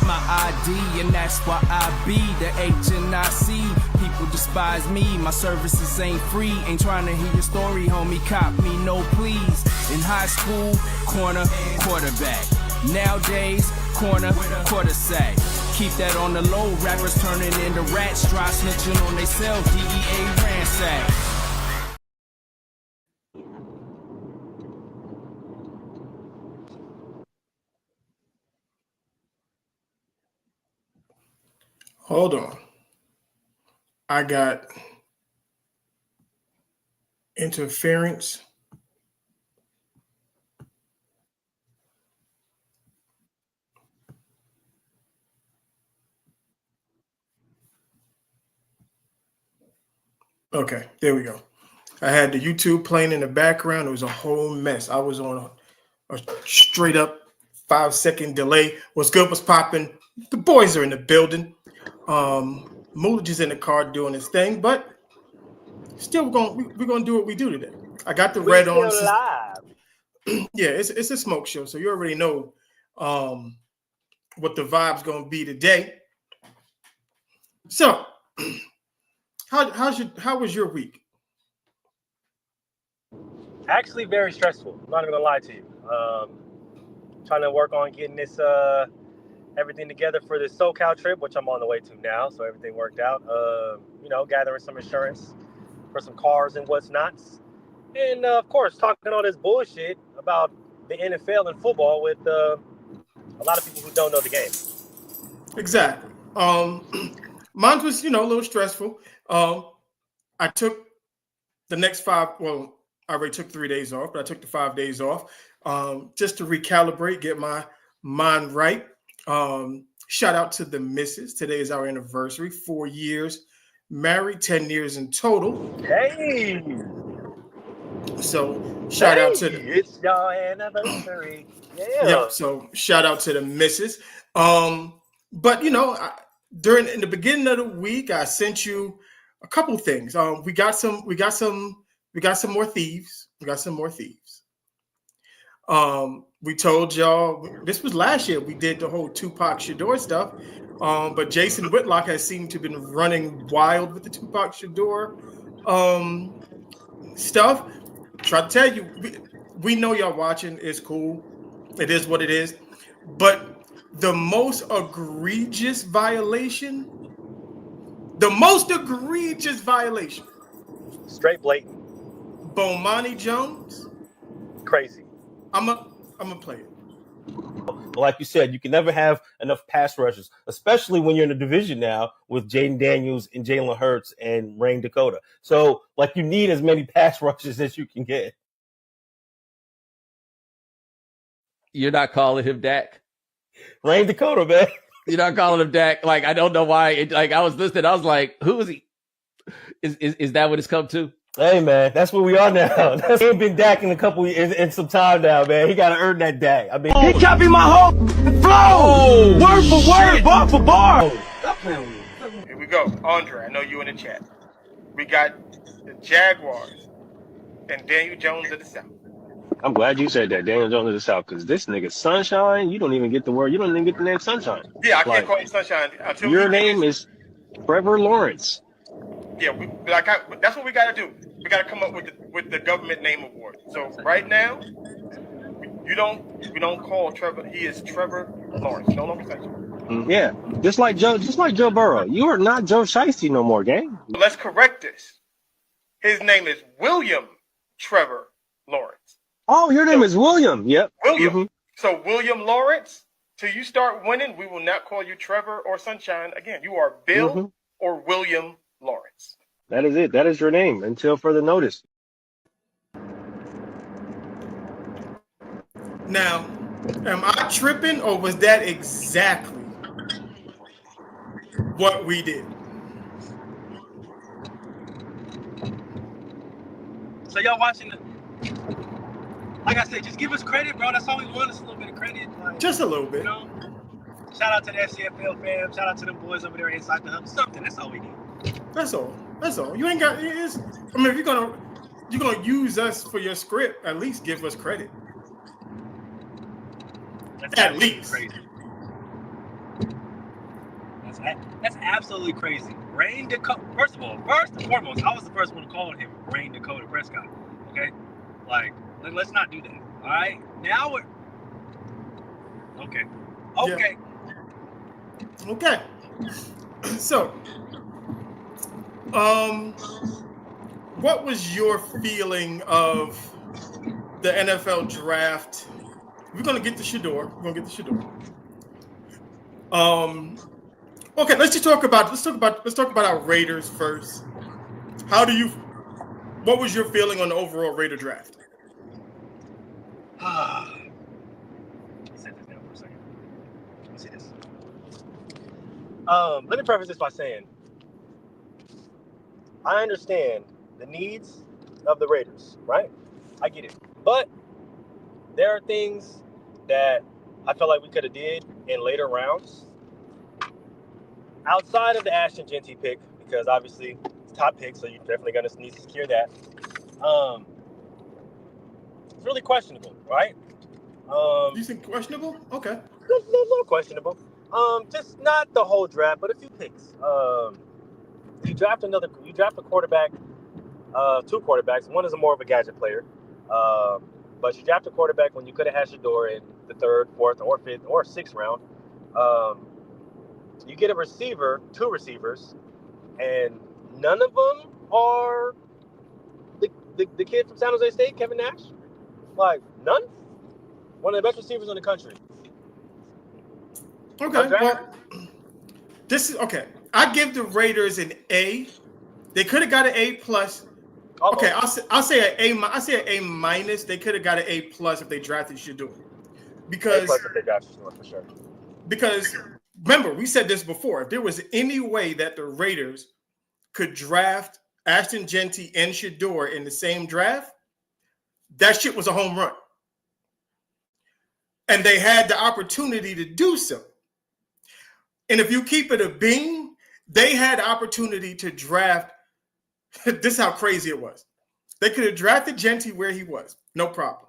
my ID, and that's why I be the HNIC. People despise me, my services ain't free. Ain't trying to hear your story, homie, cop me, no please. In high school, corner, quarterback. Nowadays, corner, quarter sack. Keep that on the low, rappers turning into rats. Try snitching on they self, DEA ransack. Hold on. I got interference. Okay, there we go. I had the YouTube playing in the background. It was a whole mess. I was on a straight up 5-second delay. What's good? What's popping? The boys are in the building. Moolage is in the car doing his thing, but still we're gonna do what we do today. I got the red on. Live. Yeah, it's a smoke show, so you already know what the vibe's gonna be today. So, how was your week? Actually, very stressful. I'm not even gonna lie to you. Trying to work on getting this everything together for this SoCal trip, which I'm on the way to now. So everything worked out. Gathering some insurance for some cars and what's not, and of course talking all this bullshit about the NFL and football with a lot of people who don't know the game. Exactly. Mine was, a little stressful. I took the next 5. Well, I already took 3 days off, but I took the 5 days off just to recalibrate, get my mind right. Shout out to the missus. Today is our anniversary. 4 years married, 10 years in total. Hey. So shout out to it's your anniversary. Yeah. Yep. So shout out to the missus. But in the beginning of the week, I sent you a couple things. We got some more thieves. We told y'all this was last year. We did the whole Tupac Shedeur stuff. But Jason Whitlock has seemed to have been running wild with the Tupac Shedeur stuff. Try to tell you, we know y'all watching. It's cool. It is what it is. But the most egregious violation, straight blatant. Bomani Jones. Crazy. I'm gonna play it. Like you said, you can never have enough pass rushers, especially when you're in a division now with Jaden Daniels and Jalen Hurts and Rain Dakota. So, you need as many pass rushers as you can get. You're not calling him Dak? Rain Dakota, man. You're not calling him Dak? I don't know why. I was listening. I was like, who is he? Is that what it's come to? Hey, man, that's where we are now. He ain't been Dak in a couple years, in some time now, man. He got to earn that Dak. I mean, he copied my whole flow. Word for word, bar for bar. Here we go. Andre, I know you in the chat. We got the Jaguars and Daniel Jones of the South. I'm glad you said that, Daniel Jones of the South, because this nigga Sunshine, you don't even get the word. You don't even get the name Sunshine. Yeah, I can't call you Sunshine. Your name is Trevor Lawrence. Yeah, that's what we got to do. We got to come up with the government name award. So right now, we don't call Trevor. He is Trevor Lawrence. No longer Sunshine. Yeah, just like Joe Burrow. You are not Joe Shiesty no more, gang. Let's correct this. His name is William Trevor Lawrence. Oh, your name is William. Yep. William. Mm-hmm. So William Lawrence, till you start winning, we will not call you Trevor or Sunshine again. You are Bill or William Lawrence. That is it. That is your name until further notice. Now, am I tripping, or was that exactly what we did? So y'all watching like I said, just give us credit, bro. That's all we want, is a little bit of credit. Just a little bit. Shout out to the SCFL fam. Shout out to them boys over there inside the hub. Something. That's all we need. That's all. You ain't got. If you're gonna use us for your script, at least give us credit. That's at least. Crazy. That's absolutely crazy. Rain Dakota. First and foremost, I was the first one to call him Rain Dakota Prescott. Okay, like let's not do that. All right, now we're okay. Okay. So, what was your feeling of the NFL draft? We're gonna get to Shedeur. Okay, let's talk about our Raiders first. What was your feeling on the overall Raider draft? Set this down for a second. Let me see this. Let me preface this by saying I understand the needs of the Raiders, right? I get it. But there are things that I felt like we could have did in later rounds outside of the Ashton Genty pick, because obviously it's top pick, so you're definitely going to need to secure that. It's really questionable, right? You think questionable? Okay. A little questionable. Just not the whole draft, but a few picks. You draft a quarterback, two quarterbacks. One is more of a gadget player. But you draft a quarterback when you could have had Shedeur in the 3rd, 4th, or 5th, or 6th round. You get a receiver, 2 receivers, and none of them are the kid from San Jose State, Kevin Nash. Like, none. One of the best receivers in the country. Okay, well, this is okay. I give the Raiders an A. They could have got an A plus. Okay, I'll say an A. I say an A minus. They could have got an A plus if they drafted Shedeur. Because if they drafted Shedeur, for sure. Because remember, we said this before. If there was any way that the Raiders could draft Ashton Genty and Shedeur in the same draft, that shit was a home run. And they had the opportunity to do so. And if you keep it a bean, they had the opportunity to draft. This is how crazy it was. They could have drafted Genty where he was. No problem.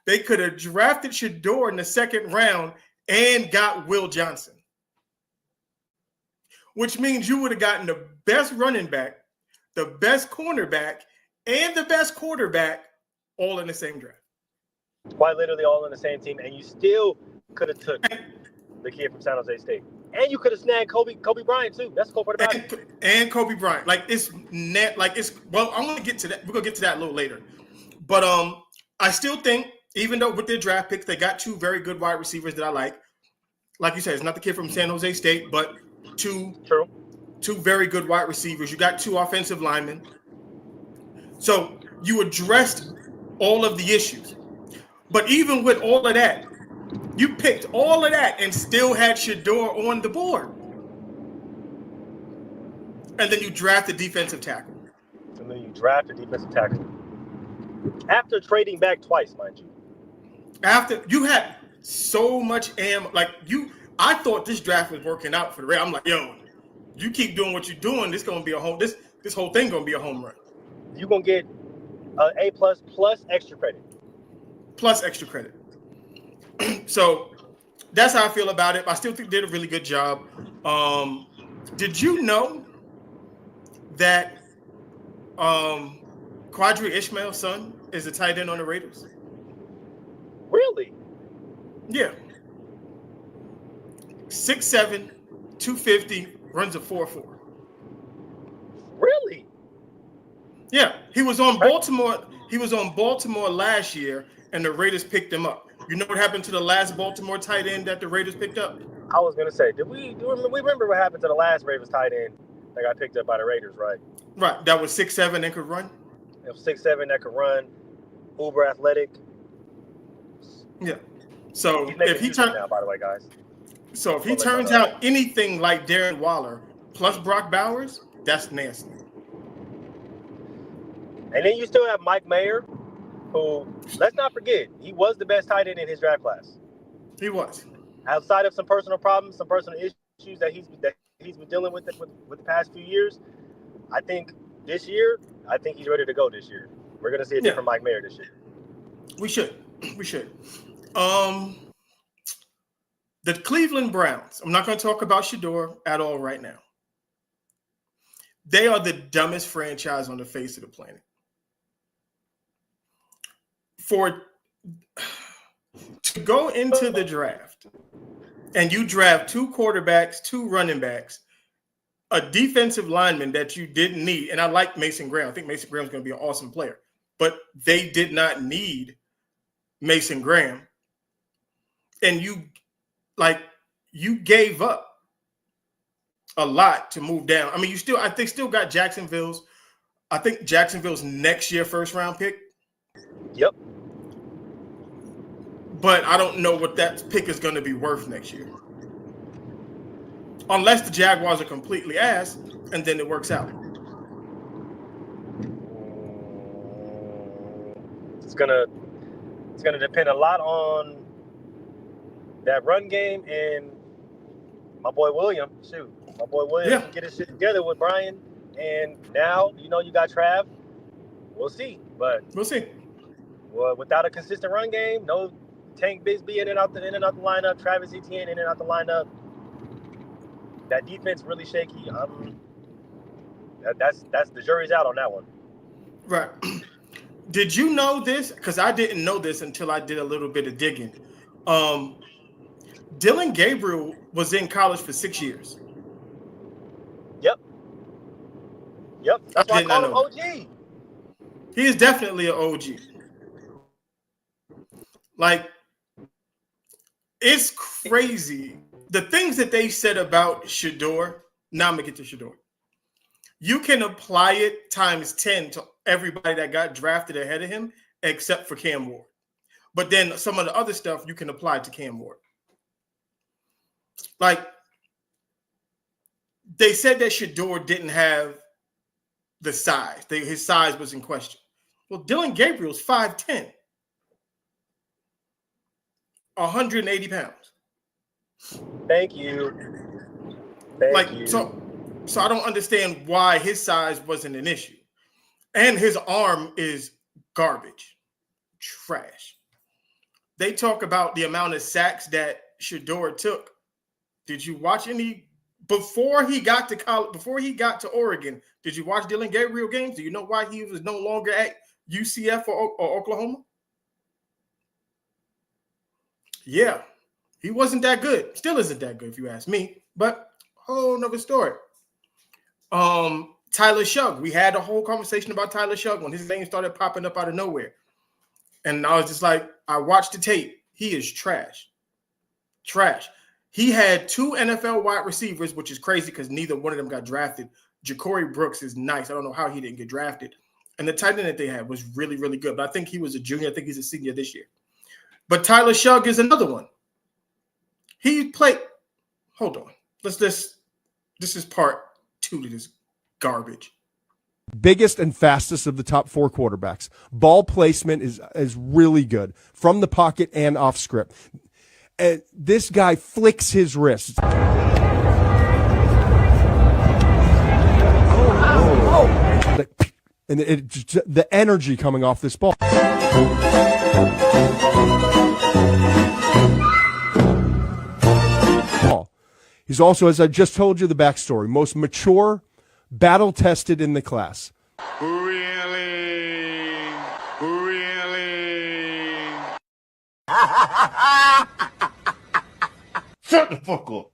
They could have drafted Shedeur in the 2nd round and got Will Johnson. Which means you would have gotten the best running back, the best cornerback, and the best quarterback all in the same draft. Quite literally all in the same team, and you still could have took the kid from San Jose State. And you could have snagged Kobe Bryant too. That's the cool part about it. And Kobe Bryant. Well, I'm gonna get to that. We're gonna get to that a little later. But I still think, even though with their draft picks, they got 2 very good wide receivers that I like. Like you said, it's not the kid from San Jose State, but two very good wide receivers. You got 2 offensive linemen. So you addressed all of the issues. But even with all of that, you picked all of that and still had Shedeur on the board. And then you draft a defensive tackle. After trading back twice, mind you. After you had so much ammo, I thought this draft was working out for the Raiders. I'm like, yo, you keep doing what you're doing, this gonna be a home. This whole thing gonna be a home run. You're gonna get an A plus extra credit. Plus extra credit. So that's how I feel about it. I still think they did a really good job. Did you know that Quadri Ishmael's son is a tight end on the Raiders? Really? Yeah. 6'7", 250, runs a 4.4. Really? Yeah. He was on Baltimore. He was on Baltimore last year, and the Raiders picked him up. You know what happened to the last Baltimore tight end that the Raiders picked up? I was gonna say, we remember what happened to the last Ravens tight end that got picked up by the Raiders, right? Right. That was 6'7" and could run. It was 6'7" that could run, uber athletic. Yeah. So if he turns now, by the way, guys. So if he turns out anything like Darren Waller plus Brock Bowers, that's nasty. And then you still have Mike Mayer, who, let's not forget, he was the best tight end in his draft class. He was. Outside of some personal problems, some personal issues that he's been dealing with the past few years, I think he's ready to go this year. We're going to see a different Mike Mayer this year. We should. The Cleveland Browns, I'm not going to talk about Shedeur at all right now. They are the dumbest franchise on the face of the planet. To go into the draft and you draft 2 quarterbacks, 2 running backs, a defensive lineman that you didn't need, and I like Mason Graham. I think Mason Graham's going to be an awesome player, but they did not need Mason Graham. And you gave up a lot to move down. I mean, I think still got Jacksonville's next year first round pick. Yep. But I don't know what that pick is going to be worth next year. Unless the Jaguars are completely ass, and then it works out. It's gonna depend a lot on that run game and my boy William. Can get his shit together with Brian. And now, you got Trav. We'll see. But we'll see. Well, without a consistent run game, no Tank Bigsby in and out the lineup, Travis Etienne in and out the lineup. That defense really shaky. That's the jury's out on that one. Right. Did you know this? Because I didn't know this until I did a little bit of digging. Dillon Gabriel was in college for 6 years. Yep. That's why I call him OG. He is definitely an OG. Like, it's crazy. The things that they said about Shedeur, now I'm going to get to Shedeur. You can apply it times 10 to everybody that got drafted ahead of him, except for Cam Ward. But then some of the other stuff you can apply to Cam Ward. Like, they said that Shedeur didn't have the size. His size was in question. Well, Dillon Gabriel's 5'10", 180 pounds. Thank you. So I don't understand why his size wasn't an issue. And his arm is garbage. Trash. They talk about the amount of sacks that Shedeur took. Did you watch any before he got to college, before he got to Oregon? Did you watch Dillon Gabriel games? Do you know why he was no longer at UCF or Oklahoma? Yeah, he wasn't that good. Still isn't that good if you ask me. But whole nother story. Tyler Shugg. We had a whole conversation about Tyler Shugg when his name started popping up out of nowhere. And I was just like, I watched the tape. He is trash. Trash. He had 2 NFL wide receivers, which is crazy because neither one of them got drafted. Ja'Cory Brooks is nice. I don't know how he didn't get drafted. And the tight end that they had was really, really good. But I think he was a junior. I think he's a senior this year. But Tyler Shugg is another one. He played. Hold on. This is part 2 to this garbage. Biggest and fastest of the top 4 quarterbacks. Ball placement is really good from the pocket and off script. And this guy flicks his wrist. And the energy coming off this ball. He's also, as I just told you, the backstory, most mature, battle-tested in the class. Really? Shut the fuck up.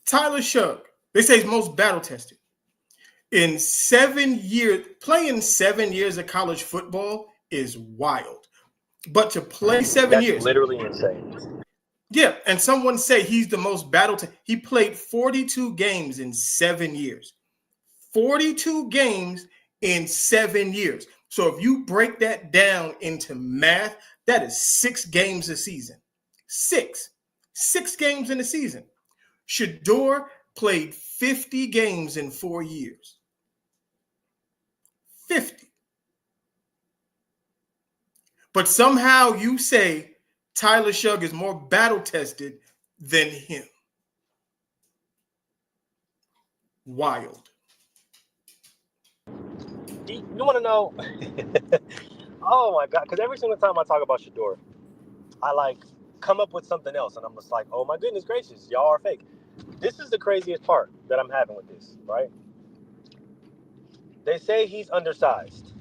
Tyler Shugg, they say he's most battle-tested. In 7 years, playing 7 years of college football is wild. But to play 7 years. That's literally insane. Yeah, and someone say he's the most he played 42 games in 7 years. 42 games in 7 years. So if you break that down into math, that is 6 games a season. 6 games in a season. Shedeur played 50 games in 4 years. 50. But somehow you say Tyler Shugg is more battle-tested than him. Wild. You want to know? Oh, my God. Because every single time I talk about Shedeur, I come up with something else. And I'm just like, oh my goodness gracious, y'all are fake. This is the craziest part that I'm having with this, right? They say he's undersized.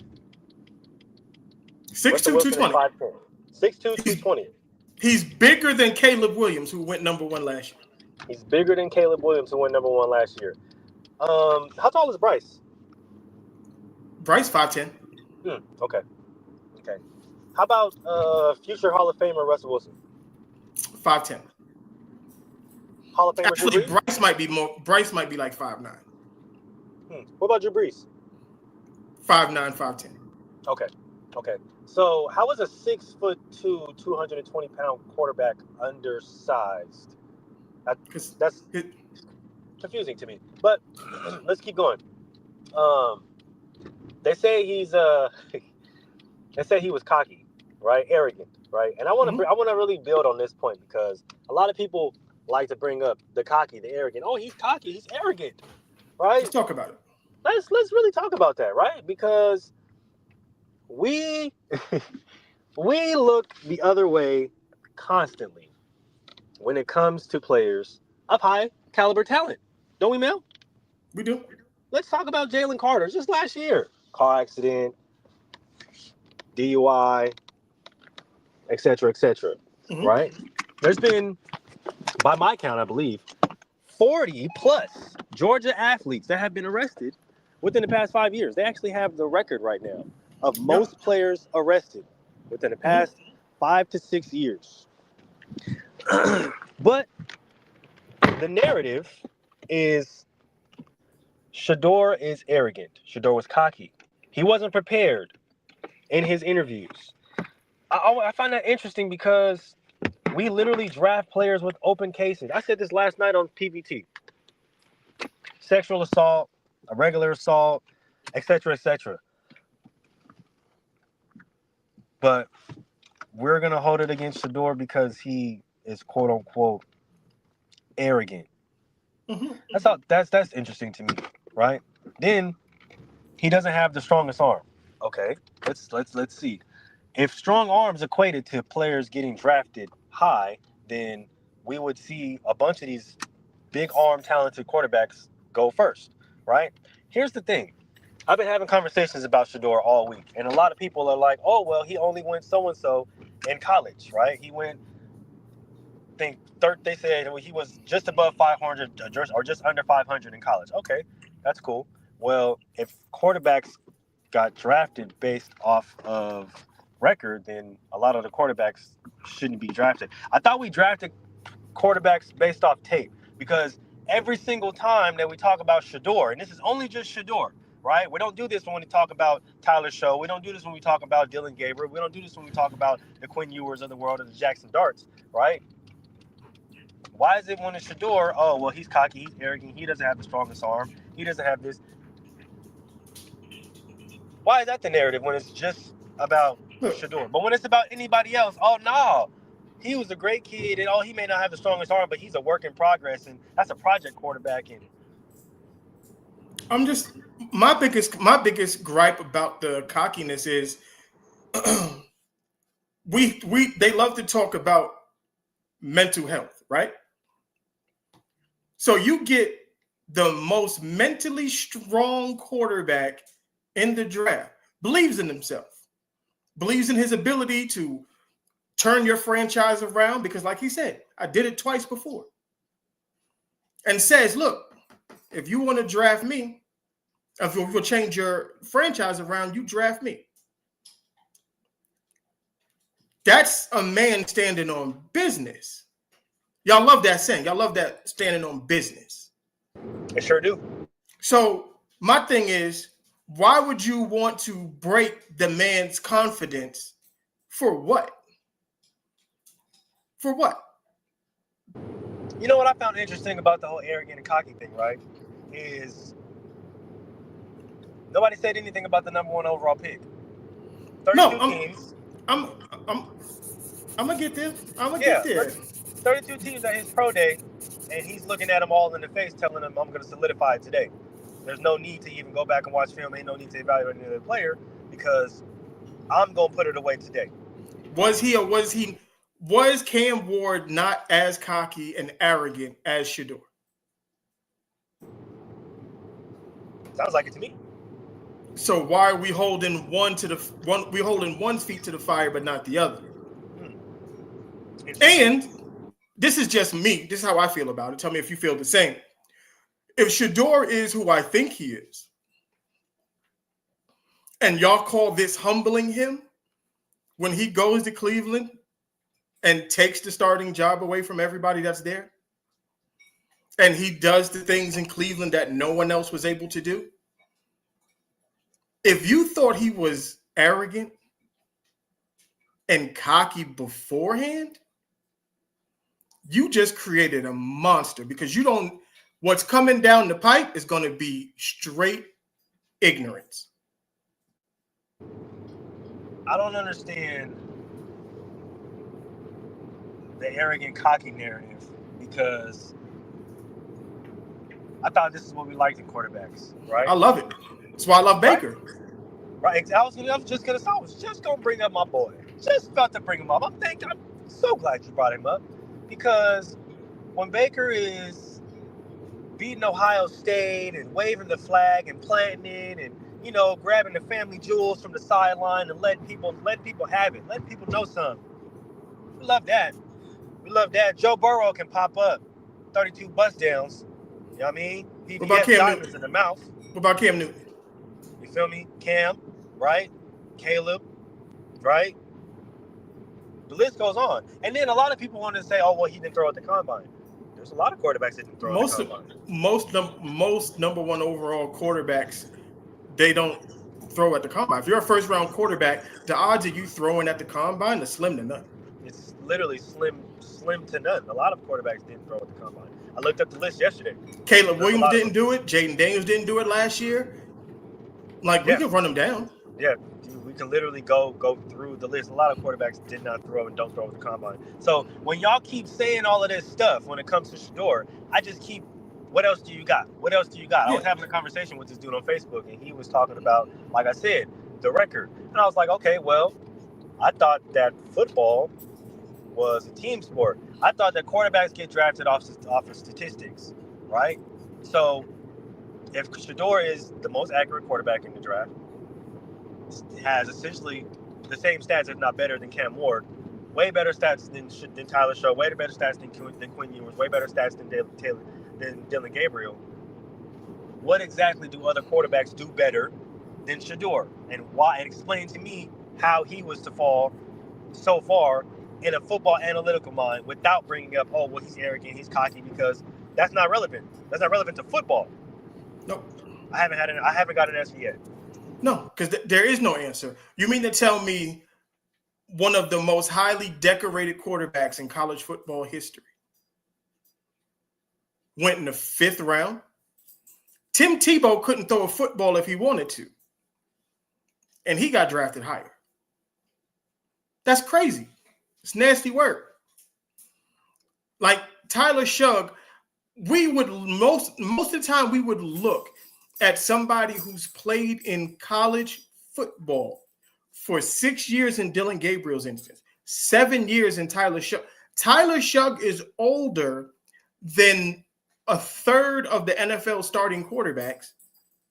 6'2", Russell Wilson is 220. 5'10". 6'2", 220. He's bigger than Caleb Williams, who went number 1 last year. He's bigger than Caleb Williams, who went number 1 last year. How tall is Bryce? Bryce 5'10". Okay. How about future Hall of Famer Russell Wilson? 5'10". Hall of Famer Actually, Drew Brees? Bryce might be like 5'9". What about Drew Brees? 5'9", 5'10". Okay. So how is a 6'2", 220-pound quarterback undersized? That's confusing to me. But let's keep going. They say he's they say he was cocky, right? Arrogant, right? And I want to really build on this point because a lot of people like to bring up the cocky, the arrogant. Oh, he's cocky, he's arrogant, right? Let's talk about it. Let's really talk about that, right? Because we look the other way constantly when it comes to players of high caliber talent. Don't we, Mel? We do. Let's talk about Jalen Carter. Just last year, car accident, DUI, etc., right? There's been, by my count, I believe, 40 plus Georgia athletes that have been arrested within the past 5 years. They actually have the record right now of most players arrested within the past 5 to 6 years. But the narrative is Shedeur is arrogant. Shedeur was cocky. He wasn't prepared in his interviews. I find that interesting because we literally draft players with open cases. I said this last night on PVT. Sexual assault, a regular assault, etc., etc. But we're going to hold it against Shedeur because he is quote unquote arrogant. That's interesting to me, right? Then he doesn't have the strongest arm. Okay, let's see. If strong arms equated to players getting drafted high, then we would see a bunch of these big arm talented quarterbacks go first, right? Here's the thing. I've been having conversations about Shedeur all week, and a lot of people are like, oh, well, he only went so-and-so in college, right? He went, they said he was just above 500 or just under 500 in college. Okay, that's cool. Well, if quarterbacks got drafted based off of record, then a lot of the quarterbacks shouldn't be drafted. I thought we drafted quarterbacks based off tape because every single time that we talk about Shedeur, and this is only just Shedeur, right? We don't do this when we talk about Tyler Show. We don't do this when we talk about Dylan Gabriel. We don't do this when we talk about the Quinn Ewers of the world or the Jackson Darts, right? Why is it when it's Shedeur, oh, well, he's cocky, he's arrogant, he doesn't have the strongest arm, he doesn't have this. Why is that the narrative when it's just about Shedeur? But when it's about anybody else, oh, no, he was a great kid, and he may not have the strongest arm, but he's a work in progress, and that's a project quarterback. And I'm just my biggest gripe about the cockiness is they love to talk about mental health, right? So you get the most mentally strong quarterback in the draft, believes in himself, believes in his ability to turn your franchise around because, like he said, I did it twice before. And says, look, if you want to draft me, if you will change your franchise around, you draft me. That's a man standing on business. Y'all love that saying. Y'all love that standing on business. I sure do. So my thing is, why would you want to break the man's confidence for what? For what? You know what I found interesting about the whole arrogant and cocky thing, right? Is nobody said anything about the number 1 overall pick. 32 teams. I'm gonna get there. I'm gonna get there. 32 teams at his pro day, and he's looking at them all in the face, telling them, "I'm going to solidify it today." There's no need to even go back and watch film. Ain't no need to evaluate any other player because I'm going to put it away today. Was he Was Cam Ward not as cocky and arrogant as Shedeur? Sounds like it to me. So why are we holding we're holding one's feet to the fire but not the other? And this is just me. This is how I feel about it. Tell me if you feel the same. If Shedeur is who I think he is, and y'all call this humbling him when he goes to Cleveland and takes the starting job away from everybody that's there, and he does the things in Cleveland that no one else was able to do. If you thought he was arrogant and cocky beforehand, you just created a monster, because what's coming down the pipe is going to be straight ignorance. I don't understand the arrogant, cocky narrative, because I thought this is what we liked in quarterbacks, right? I love it. That's why I love Baker. Right. I was just gonna bring up my boy. Just about to bring him up. I'm so glad you brought him up, because when Baker is beating Ohio State and waving the flag and planting it and grabbing the family jewels from the sideline and letting people have it, letting people know something. We love that. Joe Burrow can pop up 32 bust downs. You know what I mean? What about Cam diamonds Newton? In the mouth. What about Cam Newton? You feel me? Cam, right? Caleb, right? The list goes on. And then a lot of people want to say, oh, well, he didn't throw at the combine. There's a lot of quarterbacks that didn't throw at the combine. Most number one overall quarterbacks, they don't throw at the combine. If you're a first round quarterback, the odds of you throwing at the combine are slim to none. It's literally slim to none. A lot of quarterbacks didn't throw at the combine. I looked up the list yesterday. Caleb Williams didn't do it. Jaden Daniels didn't do it last year. We can run them down. Yeah, dude, we can literally go through the list. A lot of quarterbacks did not throw and don't throw at the combine. So when y'all keep saying all of this stuff when it comes to Shedeur, I just keep, what else do you got? What else do you got? Yeah. I was having a conversation with this dude on Facebook, and he was talking about, like I said, the record. And I was like, okay, well, I thought that football was a team sport. I thought that quarterbacks get drafted off of statistics, right? So if Shedeur is the most accurate quarterback in the draft, has essentially the same stats, if not better, than Cam Ward, way better stats than Tyler Show, way better stats than Quinn Ewers, way better stats than Dylan Gabriel. What exactly do other quarterbacks do better than Shedeur? And why? And explain to me how he was to fall so far in a football analytical mind without bringing up, oh, well, he's arrogant, he's cocky, because that's not relevant. That's not relevant to football. No. I haven't got an answer yet. No, because there is no answer. You mean to tell me one of the most highly decorated quarterbacks in college football history went in the 5th round? Tim Tebow couldn't throw a football if he wanted to, and he got drafted higher. That's crazy. It's nasty work. Like Tyler Shugg, we would most of the time we would look at somebody who's played in college football for 6 years in Dylan Gabriel's instance, 7 years in Tyler Shugg. Tyler Shugg is older than a third of the NFL starting quarterbacks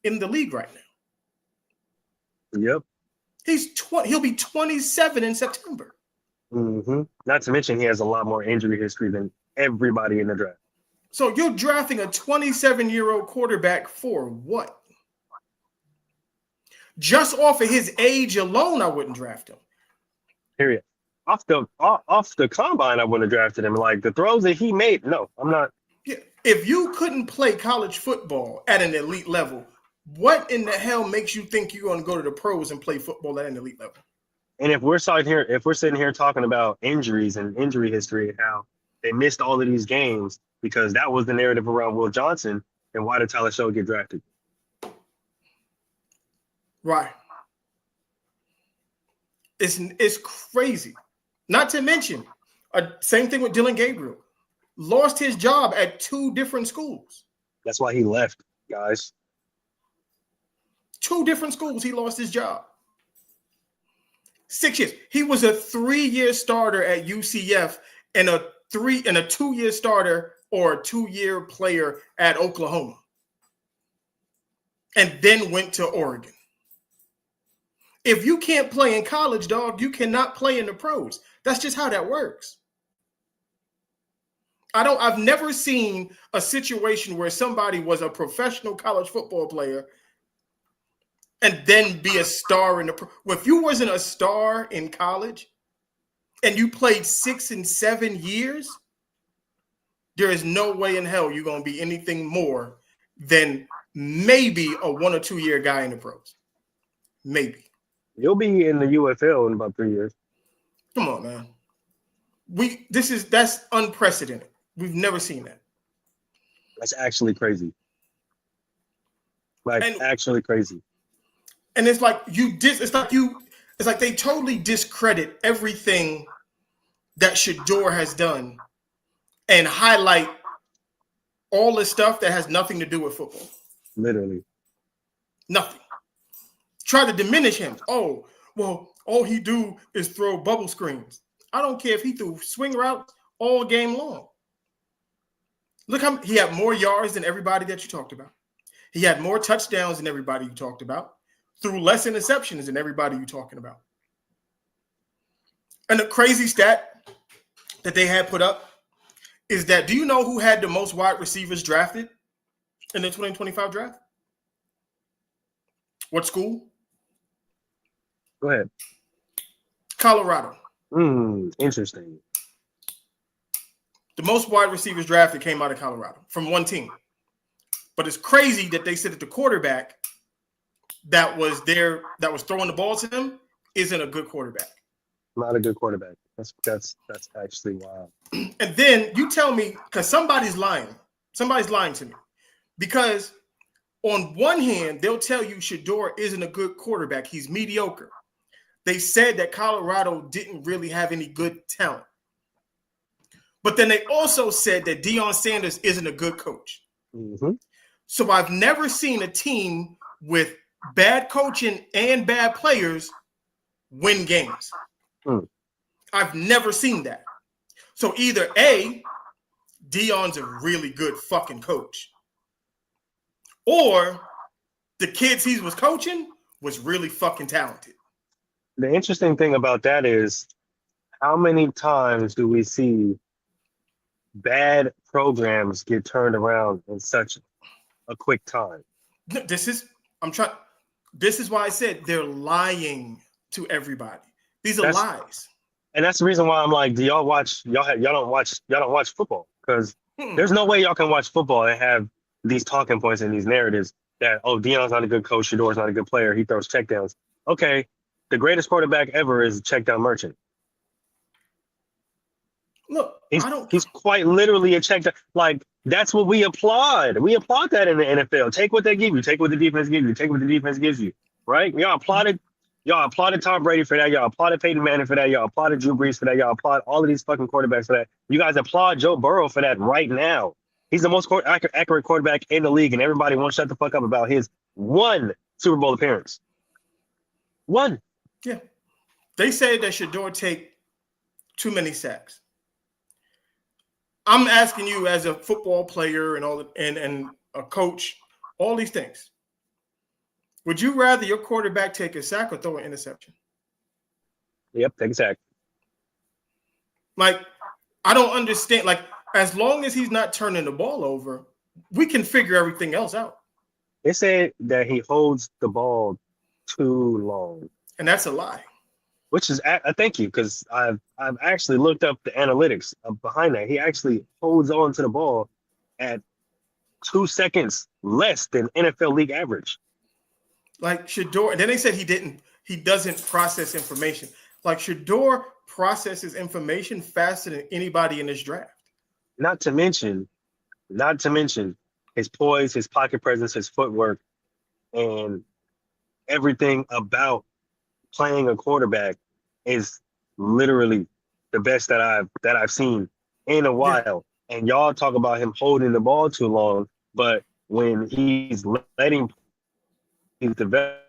in the league right now. Yep. He'll be 27 in September. Mm-hmm. Not to mention he has a lot more injury history than everybody in the draft. So you're drafting a 27-year-old quarterback for what? Just off of his age alone, I wouldn't draft him. Period. Off the combine, I wouldn't have drafted him. Like the throws that he made, no, I'm not. Yeah. If you couldn't play college football at an elite level, what in the hell makes you think you're going to go to the pros and play football at an elite level? And if we're sitting here talking about injuries and injury history and how they missed all of these games because that was the narrative around Will Johnson, and why did Tyler Show get drafted? Right. It's crazy. Not to mention, same thing with Dylan Gabriel. Lost his job at 2 different schools. That's why he left, guys. 2 different schools, he lost his job. 6 years. He was a 3-year starter at UCF and a 2-year starter or a 2-year player at Oklahoma. And then went to Oregon. If you can't play in college, dog, you cannot play in the pros. That's just how that works. I've never seen a situation where somebody was a professional college football player and then be a star in the pro. Well, if you wasn't a star in college and you played 6 and 7 years, there is no way in hell you're going to be anything more than maybe a 1 or 2 year guy in the pros. Maybe. You'll be in the UFL in about 3 years. Come on, man. That's unprecedented. We've never seen that. That's actually crazy. Actually crazy. And it's like it's like they totally discredit everything that Shedeur has done and highlight all the stuff that has nothing to do with football. Literally. Nothing. Try to diminish him. Oh, well, all he do is throw bubble screens. I don't care if he threw swing routes all game long. Look how he had more yards than everybody that you talked about. He had more touchdowns than everybody you talked about. Threw less interceptions than everybody you're talking about. And the crazy stat that they had put up is that, do you know who had the most wide receivers drafted in the 2025 draft? What school? Go ahead. Colorado. Interesting. The most wide receivers drafted came out of Colorado from one team. But it's crazy that they said that the quarterback that was throwing the ball to them isn't a good quarterback. Not a good quarterback. That's actually wild. And then you tell me, because somebody's lying. Somebody's lying to me. Because on one hand, they'll tell you Shedeur isn't a good quarterback. He's mediocre. They said that Colorado didn't really have any good talent. But then they also said that Deion Sanders isn't a good coach. Mm-hmm. So I've never seen a team with bad coaching and bad players win games. I've never seen that. So either A, Deion's a really good fucking coach, or the kids he was coaching was really fucking talented. The interesting thing about that is, how many times do we see bad programs get turned around in such a quick time? This is why I said they're lying to everybody. These are lies. And that's the reason why I'm like, do y'all watch? Y'all don't watch football, because there's no way y'all can watch football and have these talking points and these narratives that, oh, Deion's not a good coach, Shedeur's not a good player, he throws checkdowns. Okay, the greatest quarterback ever is a checkdown merchant. Look, he's quite literally a checkdown. Like, that's what we applaud. We applaud that in the NFL. Take what they give you. Take what the defense gives you. Take what the defense gives you. Right? Y'all applauded Tom Brady for that. Y'all applauded Peyton Manning for that. Y'all applauded Drew Brees for that. Y'all applaud all of these fucking quarterbacks for that. You guys applaud Joe Burrow for that right now. He's the most accurate quarterback in the league, and everybody won't shut the fuck up about his one Super Bowl appearance. One. Yeah. They say that Shedeur take too many sacks. I'm asking you, as a football player and a coach, all these things. Would you rather your quarterback take a sack or throw an interception? Yep, take a sack. Like, I don't understand. Like, as long as he's not turning the ball over, we can figure everything else out. They say that he holds the ball too long. And that's a lie. Which is, thank you, because I've actually looked up the analytics behind that. He actually holds on to the ball at 2 seconds less than NFL league average. Like Shedeur, and then they said he doesn't process information. Like, Shedeur processes information faster than anybody in this draft. Not to mention his poise, his pocket presence, his footwork, and everything about playing a quarterback is literally the best that I've seen in a while. Yeah. And y'all talk about him holding the ball too long, but when he's letting he's developed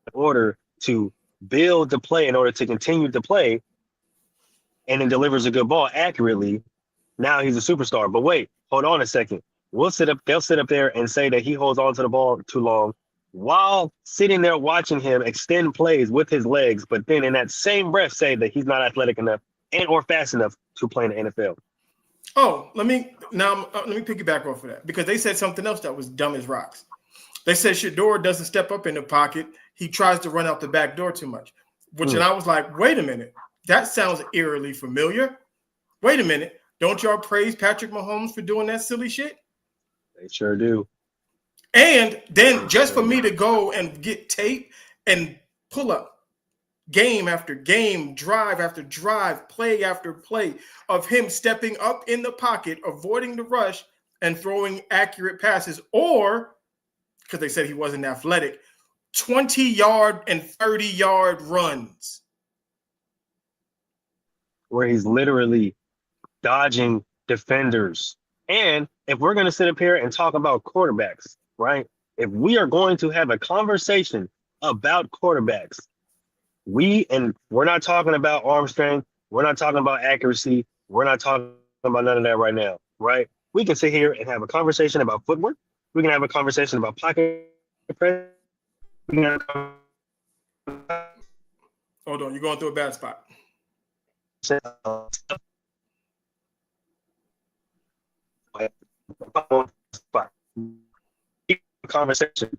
in order to build the play in order to continue to play, and then delivers a good ball accurately, now he's a superstar. But wait, hold on a second. They'll sit up there and say that he holds on to the ball too long while sitting there watching him extend plays with his legs, but then in that same breath say that he's not athletic enough and or fast enough to play in the NFL. Oh, let me piggyback off of that, because they said something else that was dumb as rocks. They said Shedeur doesn't step up in the pocket. He tries to run out the back door too much, and I was like, wait a minute. That sounds eerily familiar. Wait a minute. Don't y'all praise Patrick Mahomes for doing that silly shit? They sure do. And then just for me to go and get tape and pull up game after game, drive after drive, play after play of him stepping up in the pocket, avoiding the rush, and throwing accurate passes, or, because they said he wasn't athletic, 20-yard and 30-yard runs. Where he's literally dodging defenders. And if we're going to sit up here and talk about quarterbacks, right? If we are going to have a conversation about quarterbacks, we're not talking about arm strength. We're not talking about accuracy. We're not talking about none of that right now, right? We can sit here and have a conversation about footwork. We can have a conversation about pocket press. We can have Hold on, you're going through a bad spot. Conversation,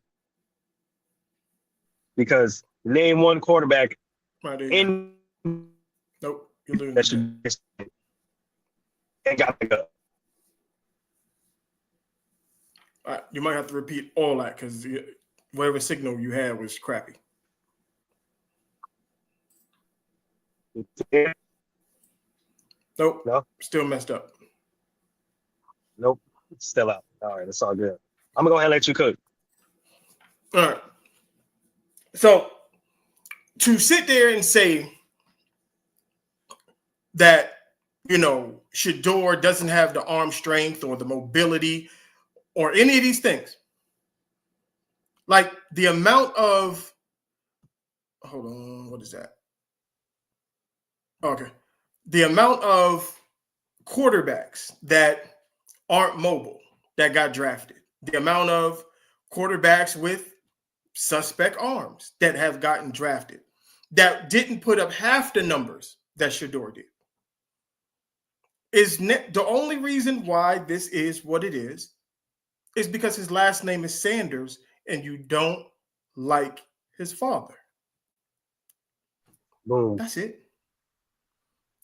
because name one quarterback in nope, you're losing that should and got to go. All right, you might have to repeat all that because whatever signal you had was crappy. Nope. No. Still messed up. Nope. It's still out. All right, it's all good. I'm gonna go ahead and let you cook. All right. So to sit there and say that, Shedeur doesn't have the arm strength or the mobility or any of these things, like the amount of, hold on, what is that? Okay. The amount of quarterbacks that aren't mobile that got drafted, the amount of quarterbacks with suspect arms that have gotten drafted that didn't put up half the numbers that Shedeur did, is the only reason why this is what it is because his last name is Sanders and you don't like his father. Boom. That's it.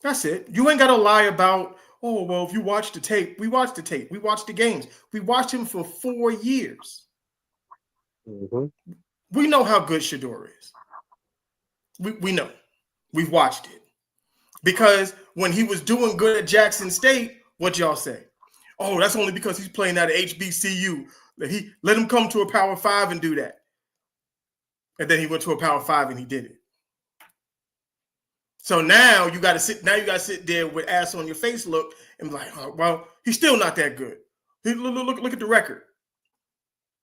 That's it. You ain't got to lie about, oh, well, if you watch the tape, we watched the tape. We watched the games. We watched him for 4 years. Mm-hmm. We know how good Shedeur is. We know. We've watched it. Because when he was doing good at Jackson State, what y'all say? Oh, that's only because he's playing at HBCU. Let him come to a Power 5 and do that. And then he went to a Power 5 and he did it. So now you got to sit there with ass on your face look and be like, oh, well, he's still not that good. Look at the record.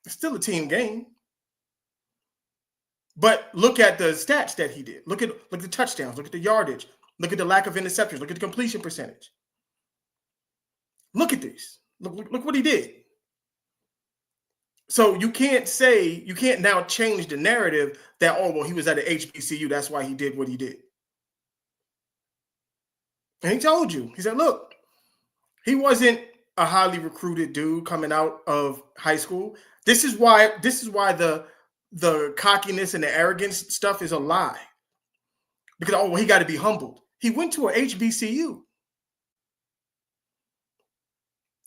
It's still a team game. But look at the stats that he did. Look at the touchdowns. Look at the yardage. Look at the lack of interceptions. Look at the completion percentage. Look at this. Look what he did. So you can't now change the narrative that, oh, well, he was at an HBCU. That's why he did what he did. And he told you. He said, look, he wasn't a highly recruited dude coming out of high school. This is why the cockiness and the arrogance stuff is a lie. Because, oh, well, he got to be humbled. He went to a HBCU.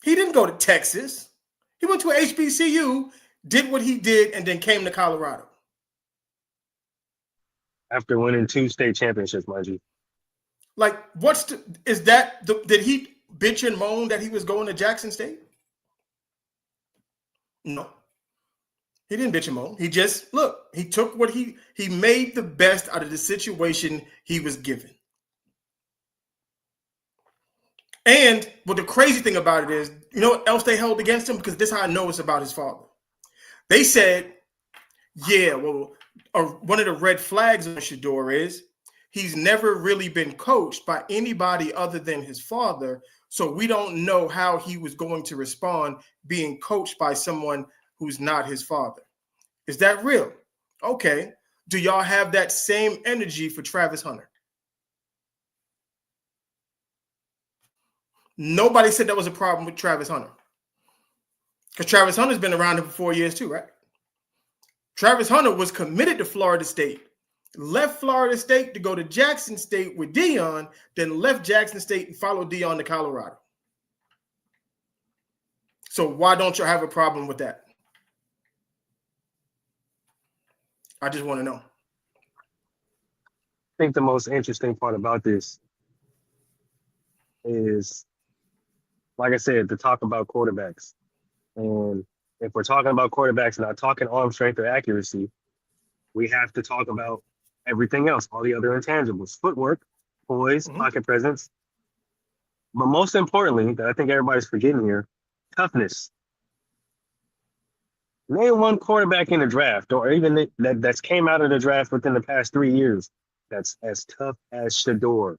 He didn't go to Texas. He went to a HBCU, did what he did, and then came to Colorado. After winning 2 state championships, mind you. Like, did he bitch and moan that he was going to Jackson State? No. He didn't bitch and moan. He just, he took what he made the best out of the situation he was given. And what the crazy thing about it is, you know what else they held against him? Because this is how I know it's about his father. They said, yeah, well, one of the red flags on Shedeur is he's never really been coached by anybody other than his father. So we don't know how he was going to respond being coached by someone who's not his father. Is that real? Okay. Do y'all have that same energy for Travis Hunter? Nobody said that was a problem with Travis Hunter. Because Travis Hunter's been around him for 4 years too, right? Travis Hunter was committed to Florida State, left Florida State to go to Jackson State with Deion, then left Jackson State and followed Deion to Colorado. So why don't you have a problem with that? I just want to know. I think the most interesting part about this is, like I said, to talk about quarterbacks. And if we're talking about quarterbacks and not talking arm strength or accuracy, we have to talk about everything else, all the other intangibles, footwork, poise, pocket presence. But most importantly, that I think everybody's forgetting here, toughness. Name one quarterback in the draft, or even that's came out of the draft within the past 3 years, that's as tough as Shedeur.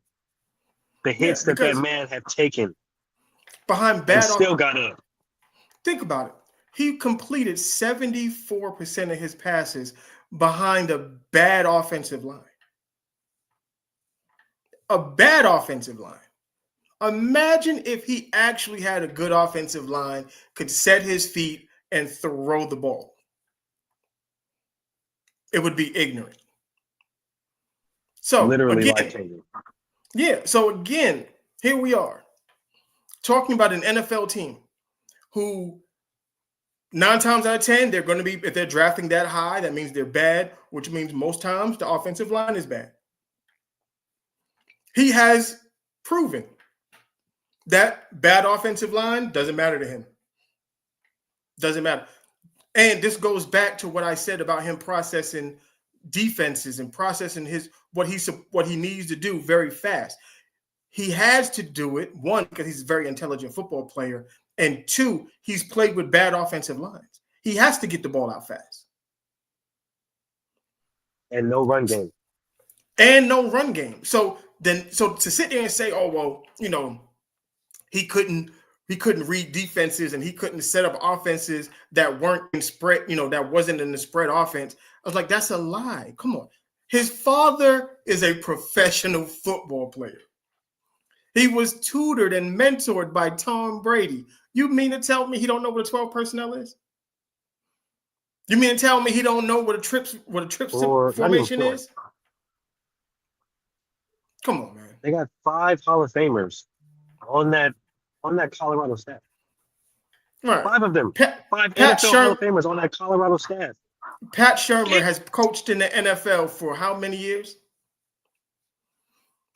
The hits that man had taken behind bad and still got up. Think about it. He completed 74% of his passes behind a bad offensive line. A bad offensive line. Imagine if he actually had a good offensive line, could set his feet and throw the ball. It would be ignorant. So Literally again, life-changing. Yeah. So again, here we are talking about an NFL team who 9 times out of 10, they're going to be, if they're drafting that high, that means they're bad, which means most times the offensive line is bad. He has proven that bad offensive line doesn't matter to him. Doesn't matter. And this goes back to what I said about him processing defenses and processing what he needs to do very fast. He has to do it, one, because he's a very intelligent football player, and two, he's played with bad offensive lines. He has to get the ball out fast. And no run game. So to sit there and say, oh, well, he couldn't read defenses and he couldn't set up offenses that weren't in spread, that wasn't in the spread offense. I was like, that's a lie. Come on. His father is a professional football player. He was tutored and mentored by Tom Brady. You mean to tell me he don't know what a 12 personnel is? You mean to tell me he don't know what a trip formation is? Come on, man. They got 5 Hall of Famers on that Colorado staff. Right. 5 of them. 5 Pat NFL Hall of Famers on that Colorado staff. Pat Shurmur has coached in the NFL for how many years?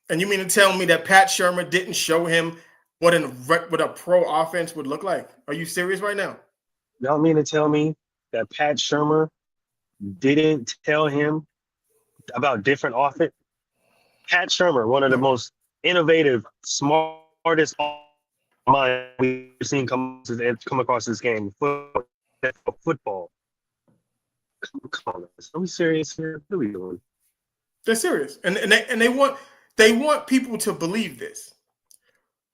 And you mean to tell me that Pat Shurmur didn't show him what a pro offense would look like? Are you serious right now? Y'all mean to tell me that Pat Shurmur didn't tell him about different offense? Pat Shurmur, one of the most innovative, smartest minds we've seen come across this game, football. Come on, are we serious here? What are we doing? They're serious, and they want people to believe this.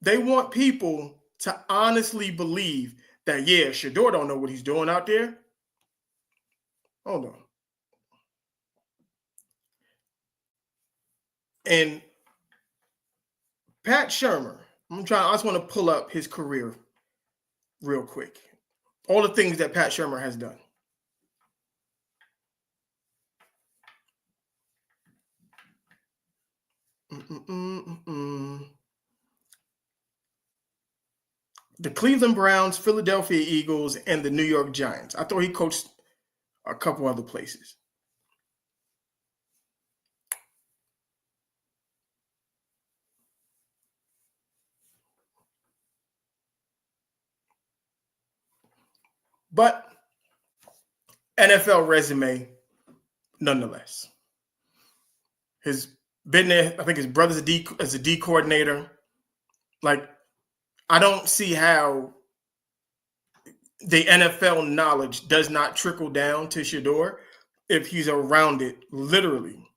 They want people to honestly believe that, yeah, Shedeur don't know what he's doing out there. Hold on. And Pat Shurmur, I just want to pull up his career real quick. All the things that Pat Shurmur has done. The Cleveland Browns, Philadelphia Eagles, and the New York Giants. I thought he coached a couple other places. But NFL resume, nonetheless. He's been there. I think his brother's as a D coordinator. Like, I don't see how the NFL knowledge does not trickle down to Shedeur. if he's around it literally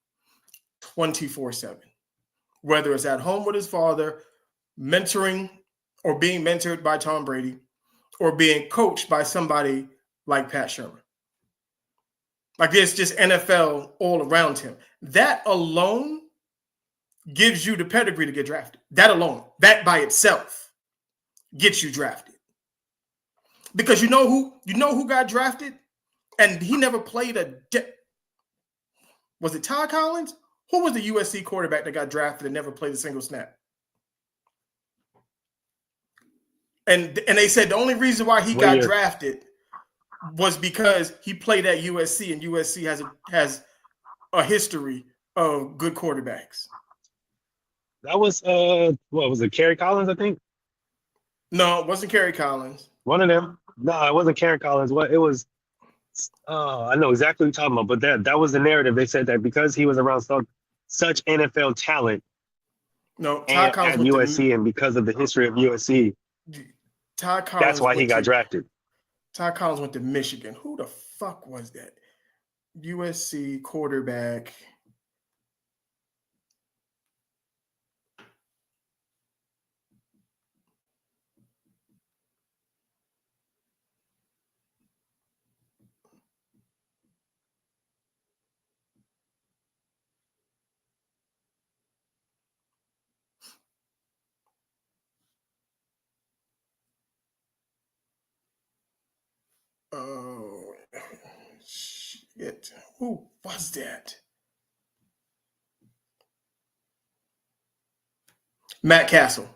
24/7, whether it's at home with his father, mentoring or being mentored by Tom Brady, or being coached by somebody like Pat Shermer. Like there's just NFL all around him. That alone gives you the pedigree to get drafted. That alone, that by itself gets you drafted. Because you know who got drafted? And he never played was it Todd Collins? Who was the USC quarterback that got drafted and never played a single snap? And they said the only reason why he got drafted was because he played at USC, and USC has a history of good quarterbacks. That was what was it? Kerry Collins, I think. No, it wasn't Kerry Collins. One of them. No, it wasn't Kerry Collins. What it was? Oh, I know exactly what you're talking about. But that was the narrative. They said that because he was around such NFL talent. No, Todd Collins at USC, and because of the history of USC, Todd Collins. That's why he got drafted. Todd Collins went to Michigan. Who the fuck was that? USC quarterback. Oh, shit. Who was that? Matt Castle.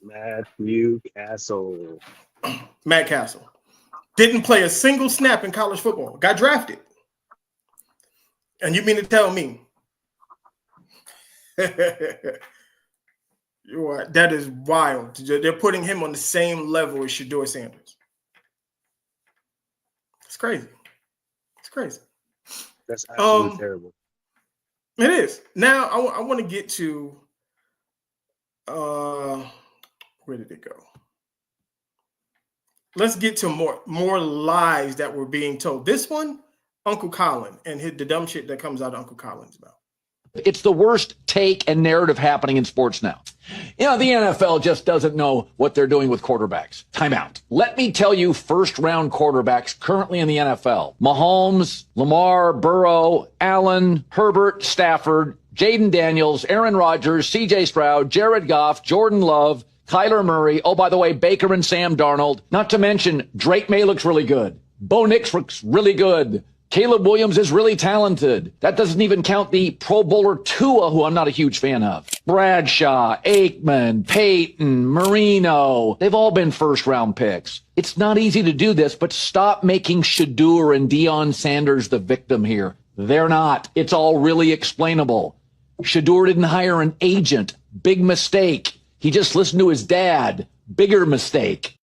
Matthew Castle. Matt Castle. Didn't play a single snap in college football. Got drafted. And you mean to tell me that is wild. They're putting him on the same level as Shedeur Sanders. It's crazy. It's crazy. That's absolutely terrible. It is. Now I want to get to where did it go? Let's get to more lies that were being told. This one, Uncle Colin and the dumb shit that comes out of Uncle Colin's mouth. It's the worst take and narrative happening in sports now. You know, the NFL just doesn't know what they're doing with quarterbacks. Timeout. Let me tell you first-round quarterbacks currently in the NFL. Mahomes, Lamar, Burrow, Allen, Herbert, Stafford, Jaden Daniels, Aaron Rodgers, C.J. Stroud, Jared Goff, Jordan Love, Kyler Murray. Oh, by the way, Baker and Sam Darnold. Not to mention, Drake May looks really good. Bo Nix looks really good. Caleb Williams is really talented. That doesn't even count the Pro Bowler Tua, who I'm not a huge fan of. Bradshaw, Aikman, Peyton, Marino. They've all been first-round picks. It's not easy to do this, but stop making Shedeur and Deion Sanders the victim here. They're not. It's all really explainable. Shedeur didn't hire an agent. Big mistake. He just listened to his dad. Bigger mistake.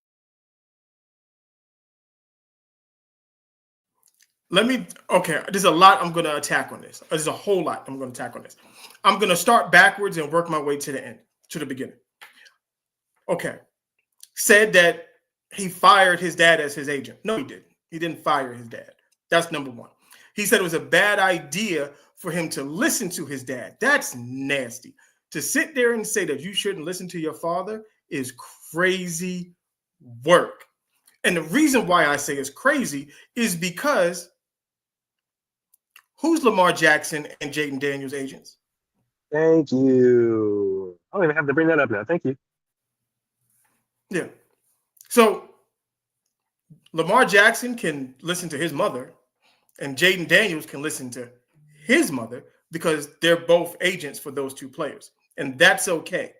There's a lot I'm going to attack on this. There's a whole lot I'm going to attack on this. I'm going to start backwards and work my way to the end, to the beginning. Okay. Said that he fired his dad as his agent. No, he didn't. He didn't fire his dad. That's number one. He said it was a bad idea for him to listen to his dad. That's nasty. To sit there and say that you shouldn't listen to your father is crazy work. And the reason why I say it's crazy is because who's Lamar Jackson and Jaden Daniels' agents? Thank you. I don't even have to bring that up now. Thank you. Yeah. So Lamar Jackson can listen to his mother, and Jaden Daniels can listen to his mother because they're both agents for those two players. And that's okay.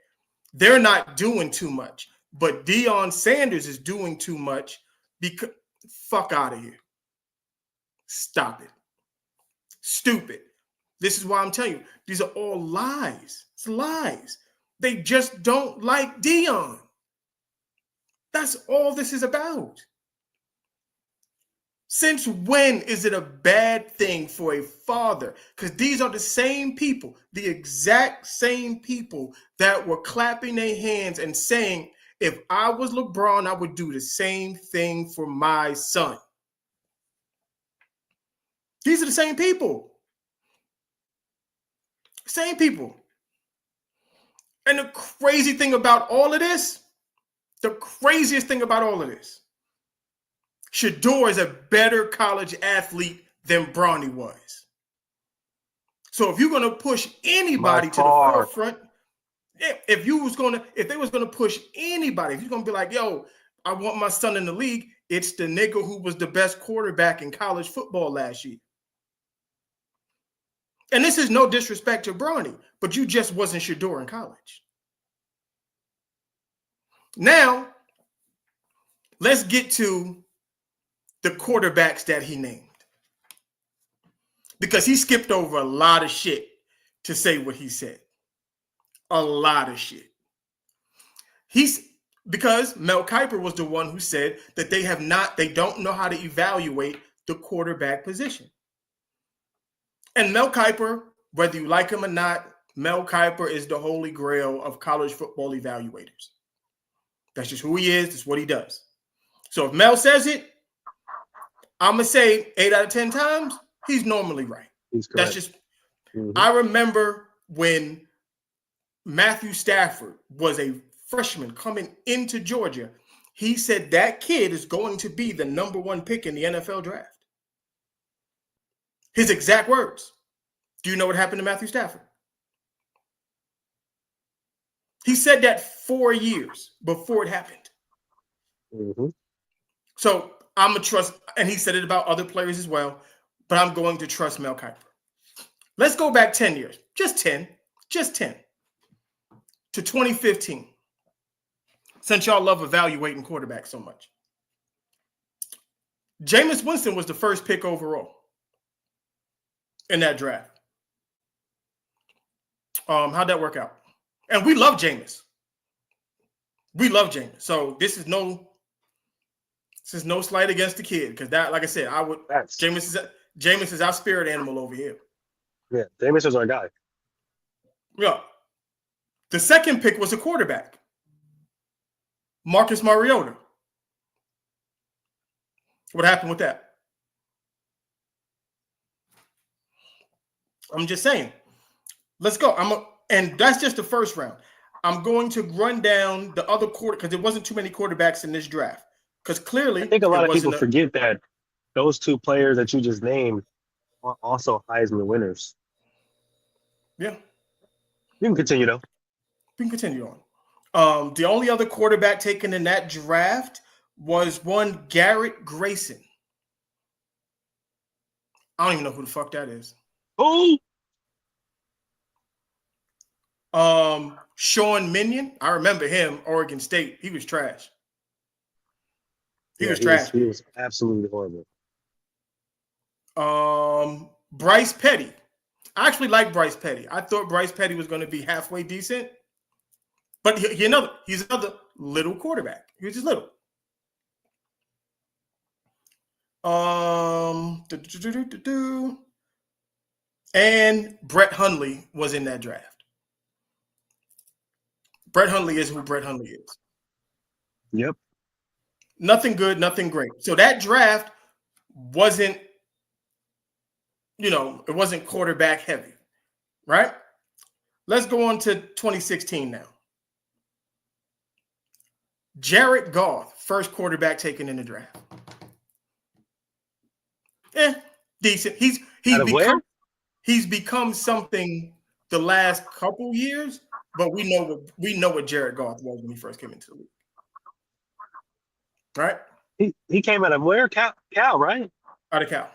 They're not doing too much. But Deion Sanders is doing too much because fuck out of here. Stop it. Stupid. This is why I'm telling you, these are all lies. It's lies. They just don't like Deion. That's all this is about. Since when is it a bad thing for a father? Because these are the same people, the exact same people that were clapping their hands and saying, if I was LeBron, I would do the same thing for my son. These are the same people. Same people. And the crazy thing about all of this, the craziest thing about all of this, Shedeur is a better college athlete than Bronny was. So if you're going to push anybody to the forefront, if they was gonna push anybody, if you're gonna be like, yo, I want my son in the league, it's the nigga who was the best quarterback in college football last year. And this is no disrespect to Bronny, but you just wasn't Shedeur in college. Now, let's get to the quarterbacks that he named. Because he skipped over a lot of shit to say what he said. A lot of shit. Because Mel Kiper was the one who said that they don't know how to evaluate the quarterback position. And Mel Kiper, whether you like him or not, Mel Kiper is the holy grail of college football evaluators. That's just who he is. That's what he does. So if Mel says it, I'm going to say 8 out of 10 times, he's normally right. That's just, I remember when Matthew Stafford was a freshman coming into Georgia, he said that kid is going to be the number 1 pick in the NFL draft. His exact words. Do you know what happened to Matthew Stafford? He said that 4 years before it happened. So I'm going to trust, and he said it about other players as well, but I'm going to trust Mel Kiper. Let's go back 10 years. Just 10. To 2015, since y'all love evaluating quarterbacks so much. Jameis Winston was the first pick overall in that draft. How'd that work out? And we love Jameis. So this is no slight against the kid, because that, like I said, Jameis is our spirit animal over here. Yeah, Jameis is our guy. Yeah. The second pick was a quarterback, Marcus Mariota. What happened with that? I'm just saying. Let's go. And that's just the first round. I'm going to run down the other because there wasn't too many quarterbacks in this draft. Because clearly, I think a lot of people forget that those 2 players that you just named are also Heisman winners. Yeah. You can continue, though. We can continue on. The only other quarterback taken in that draft was one Garrett Grayson. I don't even know who the fuck that is. Who? Sean Minion. I remember him, Oregon State. He was trash. He was trash. He was absolutely horrible. Bryce Petty. I actually like Bryce Petty. I thought Bryce Petty was going to be halfway decent. But he's another little quarterback. He was just little. And Brett Hundley was in that draft. Brett Hundley is who Brett Hundley is. Yep. Nothing good, nothing great. So that draft wasn't, it wasn't quarterback heavy, right? Let's go on to 2016 now. Jared Goff, first quarterback taken in the draft. Decent. He's become something the last couple years, but we know what Jared Goff was when he first came into the league. Right? He came out of where? Cal, right? Out of Cal.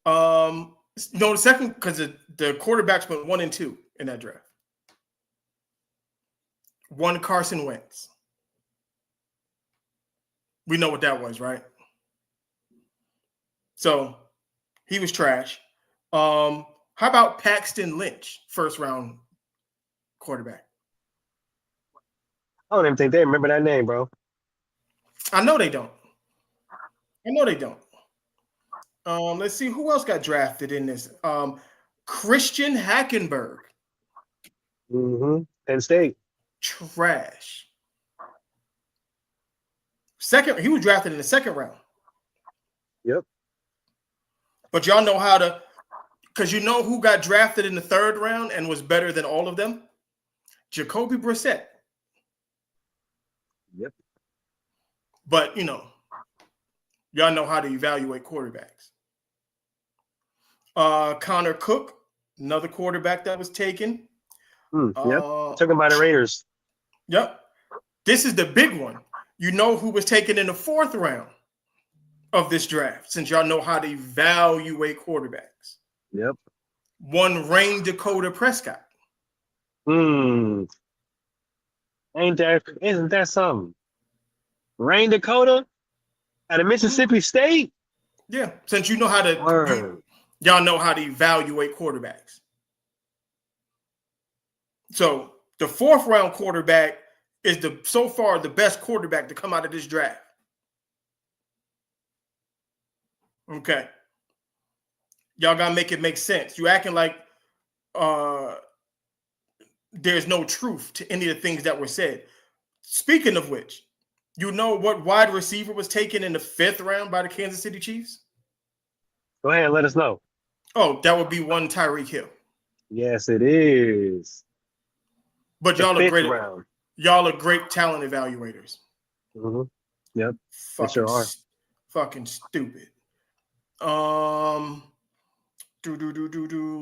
The second, because the quarterbacks went 1 and 2 in that draft. One Carson Wentz. We know what that was, right? So he was trash. How about Paxton Lynch, first round quarterback? I don't even think they remember that name, bro. I know they don't. Let's see who else got drafted in this. Christian Hackenberg. Penn State. Trash. He was drafted in the second round. Yep. But y'all know how to, because you know who got drafted in the third round and was better than all of them? Jacoby Brissett. Yep. But, y'all know how to evaluate quarterbacks. Connor Cook, another quarterback that was taken. Yep. Took him by the Raiders. Yep. This is the big one. You know who was taken in the fourth round of this draft, since y'all know how to evaluate quarterbacks. Yep. One Rain Dakota Prescott. Isn't that something? Rain Dakota out of Mississippi State? Yeah, since you know how to y'all know how to evaluate quarterbacks. So the fourth round quarterback is so far the best quarterback to come out of this draft. Okay. Y'all gotta make it make sense. You acting like there's no truth to any of the things that were said. Speaking of which, you know what wide receiver was taken in the fifth round by the Kansas City Chiefs? Go ahead and let us know. Oh, that would be one Tyreek Hill. Yes, it is. But The y'all are fifth great. round. Y'all are great talent evaluators. Mm-hmm. Yep. They Fucking, sure are. fucking stupid.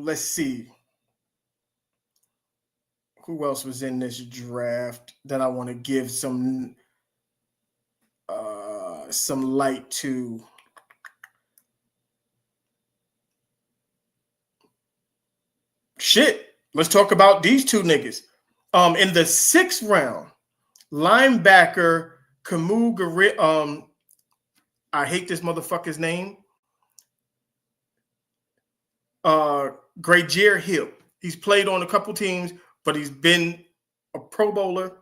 Let's see. Who else was in this draft that I want to give some light to? Shit. Let's talk about these two niggas. In the sixth round, linebacker Camus Garrett, I hate this motherfucker's name. Gradier Hill. He's played on a couple teams, but he's been a Pro Bowler.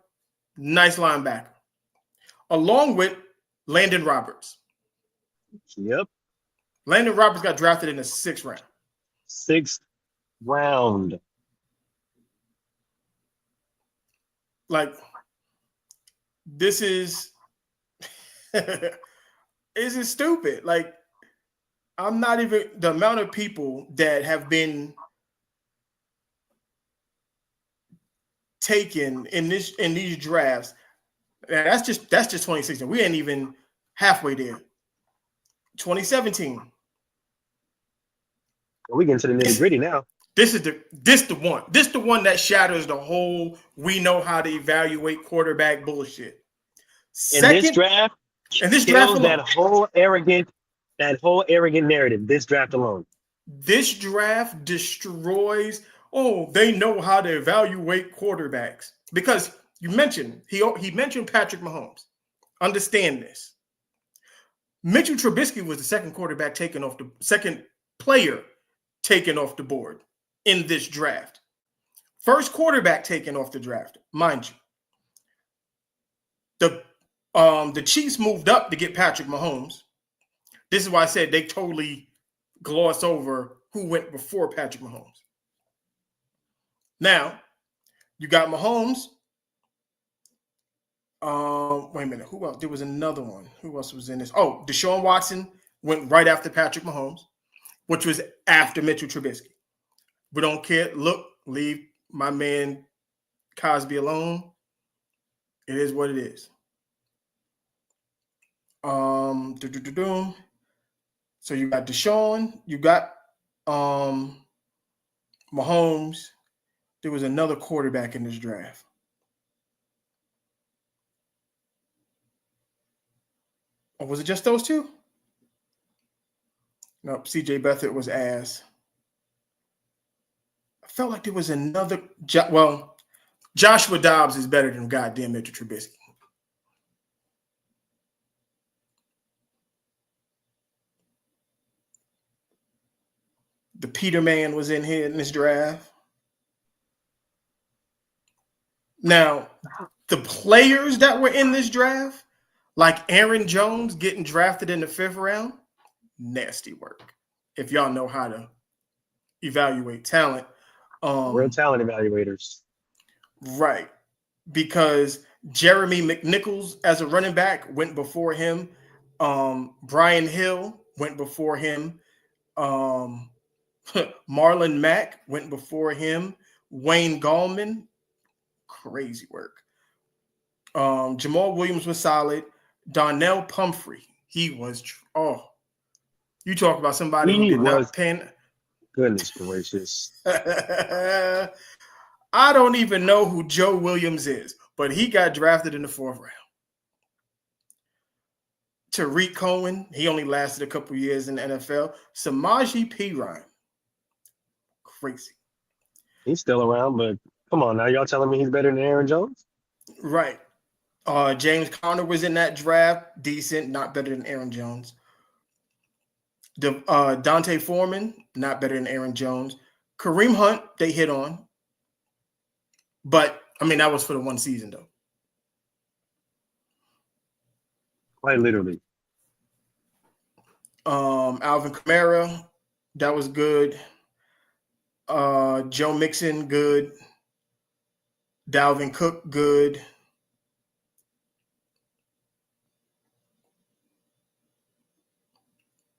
Nice linebacker. Along with Landon Roberts. Yep. Landon Roberts got drafted in the sixth round. Sixth round. Like, this is stupid. Like, I'm not even the amount of people that have been taken in these drafts. And that's just 2016. We ain't even halfway there. 2017. We get into the nitty gritty now. This the one. This the one that shatters the whole we know how to evaluate quarterback bullshit. In this draft alone, that whole arrogant narrative. This draft alone. This draft destroys. Oh, they know how to evaluate quarterbacks because you mentioned he mentioned Patrick Mahomes. Understand this. Mitchell Trubisky was the second player taken off the board in this draft. First quarterback taken off the draft, mind you. The Chiefs moved up to get Patrick Mahomes. This is why I said they totally gloss over who went before Patrick Mahomes. Now, you got Mahomes. Wait a minute. Who else? There was another one. Who else was in this? Oh, Deshaun Watson went right after Patrick Mahomes, which was after Mitchell Trubisky. We don't care. Look, leave my man Cosby alone. It is what it is. So you got Deshaun, you got Mahomes. There was another quarterback in this draft. Or was it just those two? Nope, CJ Beathard was ass. I felt like there was another. Joshua Dobbs is better than goddamn Mitchell Trubisky. The Peterman was in here in this draft. Now, the players that were in this draft, like Aaron Jones getting drafted in the fifth round, nasty work. If y'all know how to evaluate talent. Real talent evaluators. Right. Because Jeremy McNichols as a running back went before him. Brian Hill went before him. Marlon Mack went before him. Wayne Gallman, crazy work. Jamal Williams was solid. Donnell Pumphrey, he was you talk about somebody who He did was not pen. goodness gracious. I don't even know who Joe Williams is, but he got drafted in the 4th round. Tariq Cohen, he only lasted a couple years in the NFL. Samaje Perine, crazy. He's still around, but come on now, y'all telling me he's better than Aaron Jones? Right. James Conner was in that draft, decent, not better than Aaron Jones. Dante Foreman, not better than Aaron Jones. Kareem Hunt, they hit on. But, I mean, that was for the one season, though. Quite literally. Alvin Kamara, that was good. Joe Mixon, good. Dalvin Cook, good.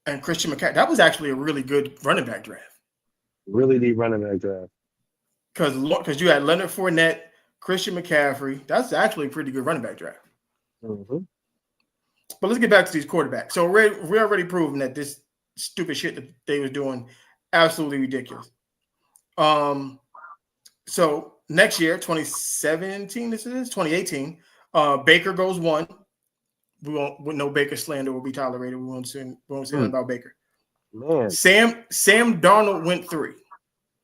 And Christian McCaffrey. That was actually a really good running back draft. Really deep running back draft. Because you had Leonard Fournette, Christian McCaffrey. That's actually a pretty good running back draft. Mm-hmm. But let's get back to these quarterbacks. So we're already proven that this stupid shit that they was doing, absolutely ridiculous. So next year, 2017, 2018, Baker goes 1. No Baker slander will be tolerated. We won't say anything about Baker. Man. Sam Darnold went 3.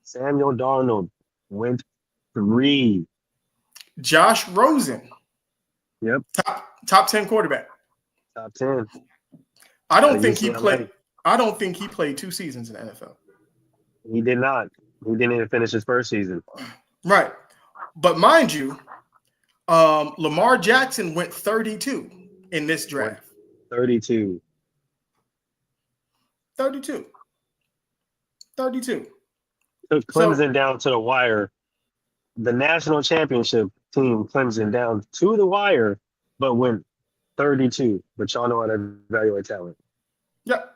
Samuel Darnold went 3. Josh Rosen. Yep. Top 10 quarterback. Top 10. I don't think he played 2 seasons in the NFL. He did not. He didn't even finish his first season. Right. But mind you, Lamar Jackson went 32 in this draft. 32. Took Clemson down to the wire. The national championship team, Clemson, down to the wire, but went 32. But y'all know how to evaluate talent. Yep.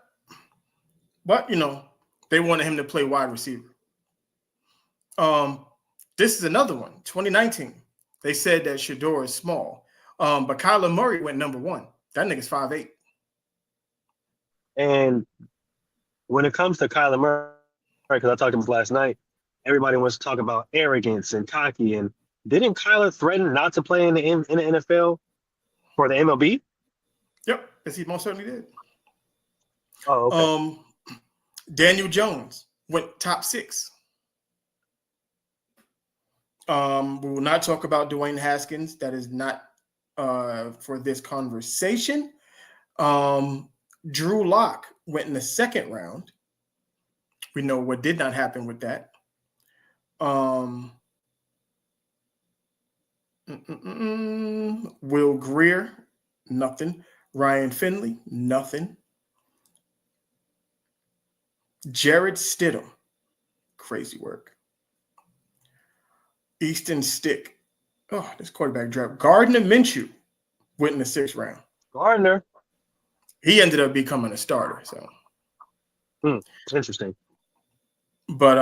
But, they wanted him to play wide receiver. This is another one, 2019. They said that Shedeur is small. But Kyler Murray went number 1. That nigga's 5'8". And when it comes to Kyler Murray, because I talked to him last night, everybody wants to talk about arrogance and cocky. And didn't Kyler threaten not to play in the NFL for the MLB? Yep, yes, he most certainly did. Oh, okay. Daniel Jones went top 6. We will not talk about Dwayne Haskins. That is not for this conversation. Drew Lock went in the 2nd round. We know what did not happen with that. Will Greer, nothing. Ryan Finley, nothing. Jared Stidham, crazy work. Easton Stick. Oh, this quarterback draft. Gardner Minshew went in the 6th round. Gardner. He ended up becoming a starter. So, interesting. But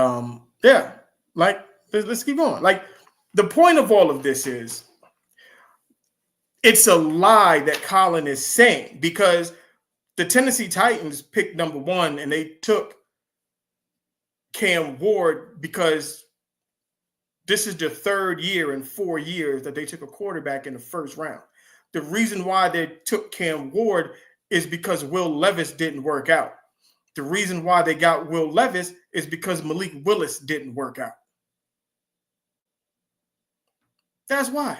yeah, let's keep going. The point of all of this is, it's a lie that Colin is saying, because the Tennessee Titans picked number 1 and they took Cam Ward because this is the 3rd year in 4 years that they took a quarterback in the 1st round. The reason why they took Cam Ward is because Will Levis didn't work out. The reason why they got Will Levis is because Malik Willis didn't work out. That's why.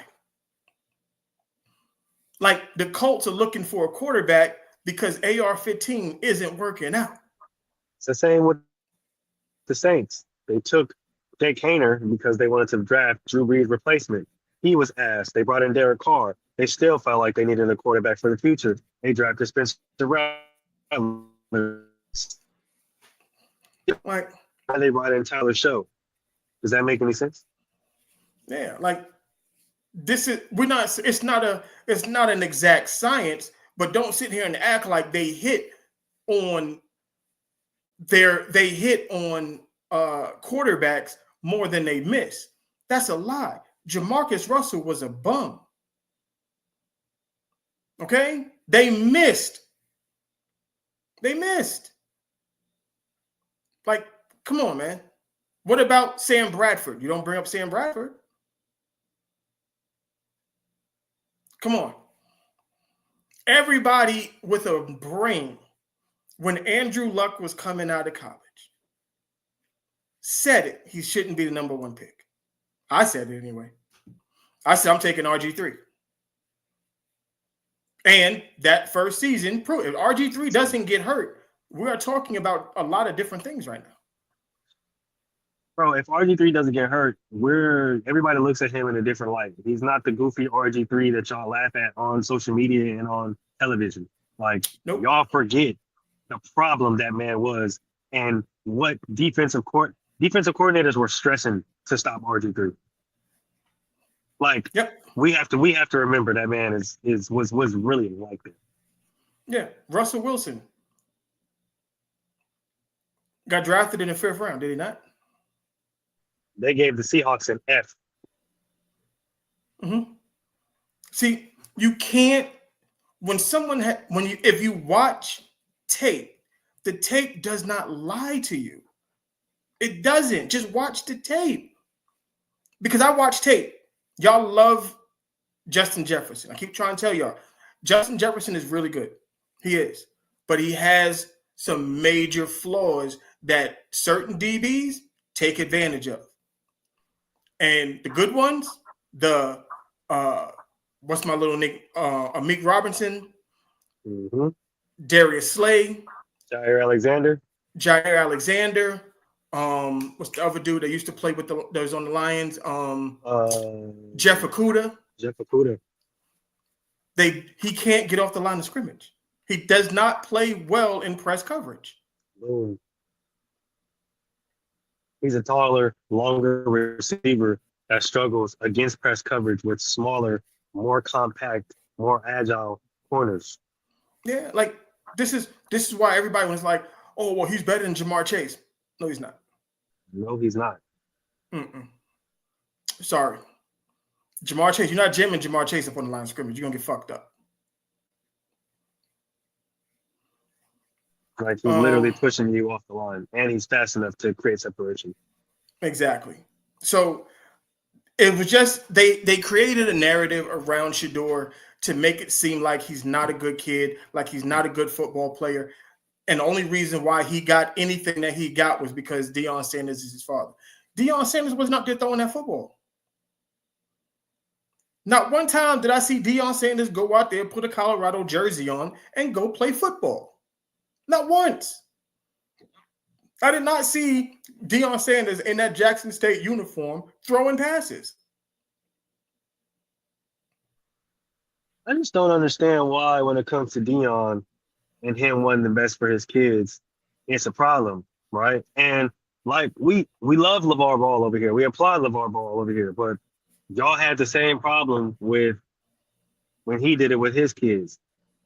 The Colts are looking for a quarterback because AR-15 isn't working out. It's the same with the Saints. They took Jake Hayner because they wanted to draft Drew Brees' replacement. He was asked. They brought in Derek Carr. They still felt like they needed a quarterback for the future. They drafted Spencer Rattler. Why they brought in Tyler Show. Does that make any sense? Yeah, It's not an exact science, but don't sit here and act like they hit on quarterbacks more than they miss. That's a lie. Jamarcus Russell was a bum. Okay? They missed. Like, come on, man. What about Sam Bradford? You don't bring up Sam Bradford? Come on. Everybody with a brain, when Andrew Luck was coming out of college, said it. He shouldn't be the number one pick. I said it anyway. I said I'm taking RG3. And that first season, if RG3 doesn't get hurt, we are talking about a lot of different things right now. Bro, if RG3 doesn't get hurt, everybody looks at him in a different light. He's not the goofy RG3 that y'all laugh at on social media and on television. Like, nope. Y'all forget the problem that man was and what defensive coordinators were stressing to stop RG3. Like, yep. we have to remember that man was really like that. Yeah, Russell Wilson got drafted in the 5th round, did he not? They gave the Seahawks an F. Mm-hmm. See, you can't. If you watch tape, the tape does not lie to you. It doesn't. Just watch the tape. Because I watch tape. Y'all love Justin Jefferson. I keep trying to tell y'all, Justin Jefferson is really good. He is. But he has some major flaws that certain DBs take advantage of. And the good ones, what's my little nick? Amik Robinson, Darius Slay, Jair Alexander. What's the other dude that used to play with that was on the Lions? Jeff Okudah. He can't get off the line of scrimmage. He does not play well in press coverage. Boom. He's a taller, longer receiver that struggles against press coverage with smaller, more compact, more agile corners. Yeah, like this is why everybody was like, "Oh, well, he's better than Jamar Chase." No, he's not. No, he's not. Sorry, Jamar Chase. You're not jamming Jamar Chase up on the line of scrimmage. You're gonna get fucked up. Like he's literally pushing you off the line, and he's fast enough to create separation. Exactly. So it was just they created a narrative around Shedeur to make it seem like he's not a good kid, like he's not a good football player. And the only reason why he got anything that he got was because Deion Sanders is his father. Deion Sanders was not there throwing that football. Not one time did I see Deion Sanders go out there, put a Colorado jersey on, and go play football. Not once. I did not see Deion Sanders in that Jackson State uniform throwing passes. I just don't understand why, when it comes to Deion and him wanting the best for his kids, it's a problem, right? And like we love LeVar Ball over here. We applaud LeVar Ball over here, but y'all had the same problem with when he did it with his kids.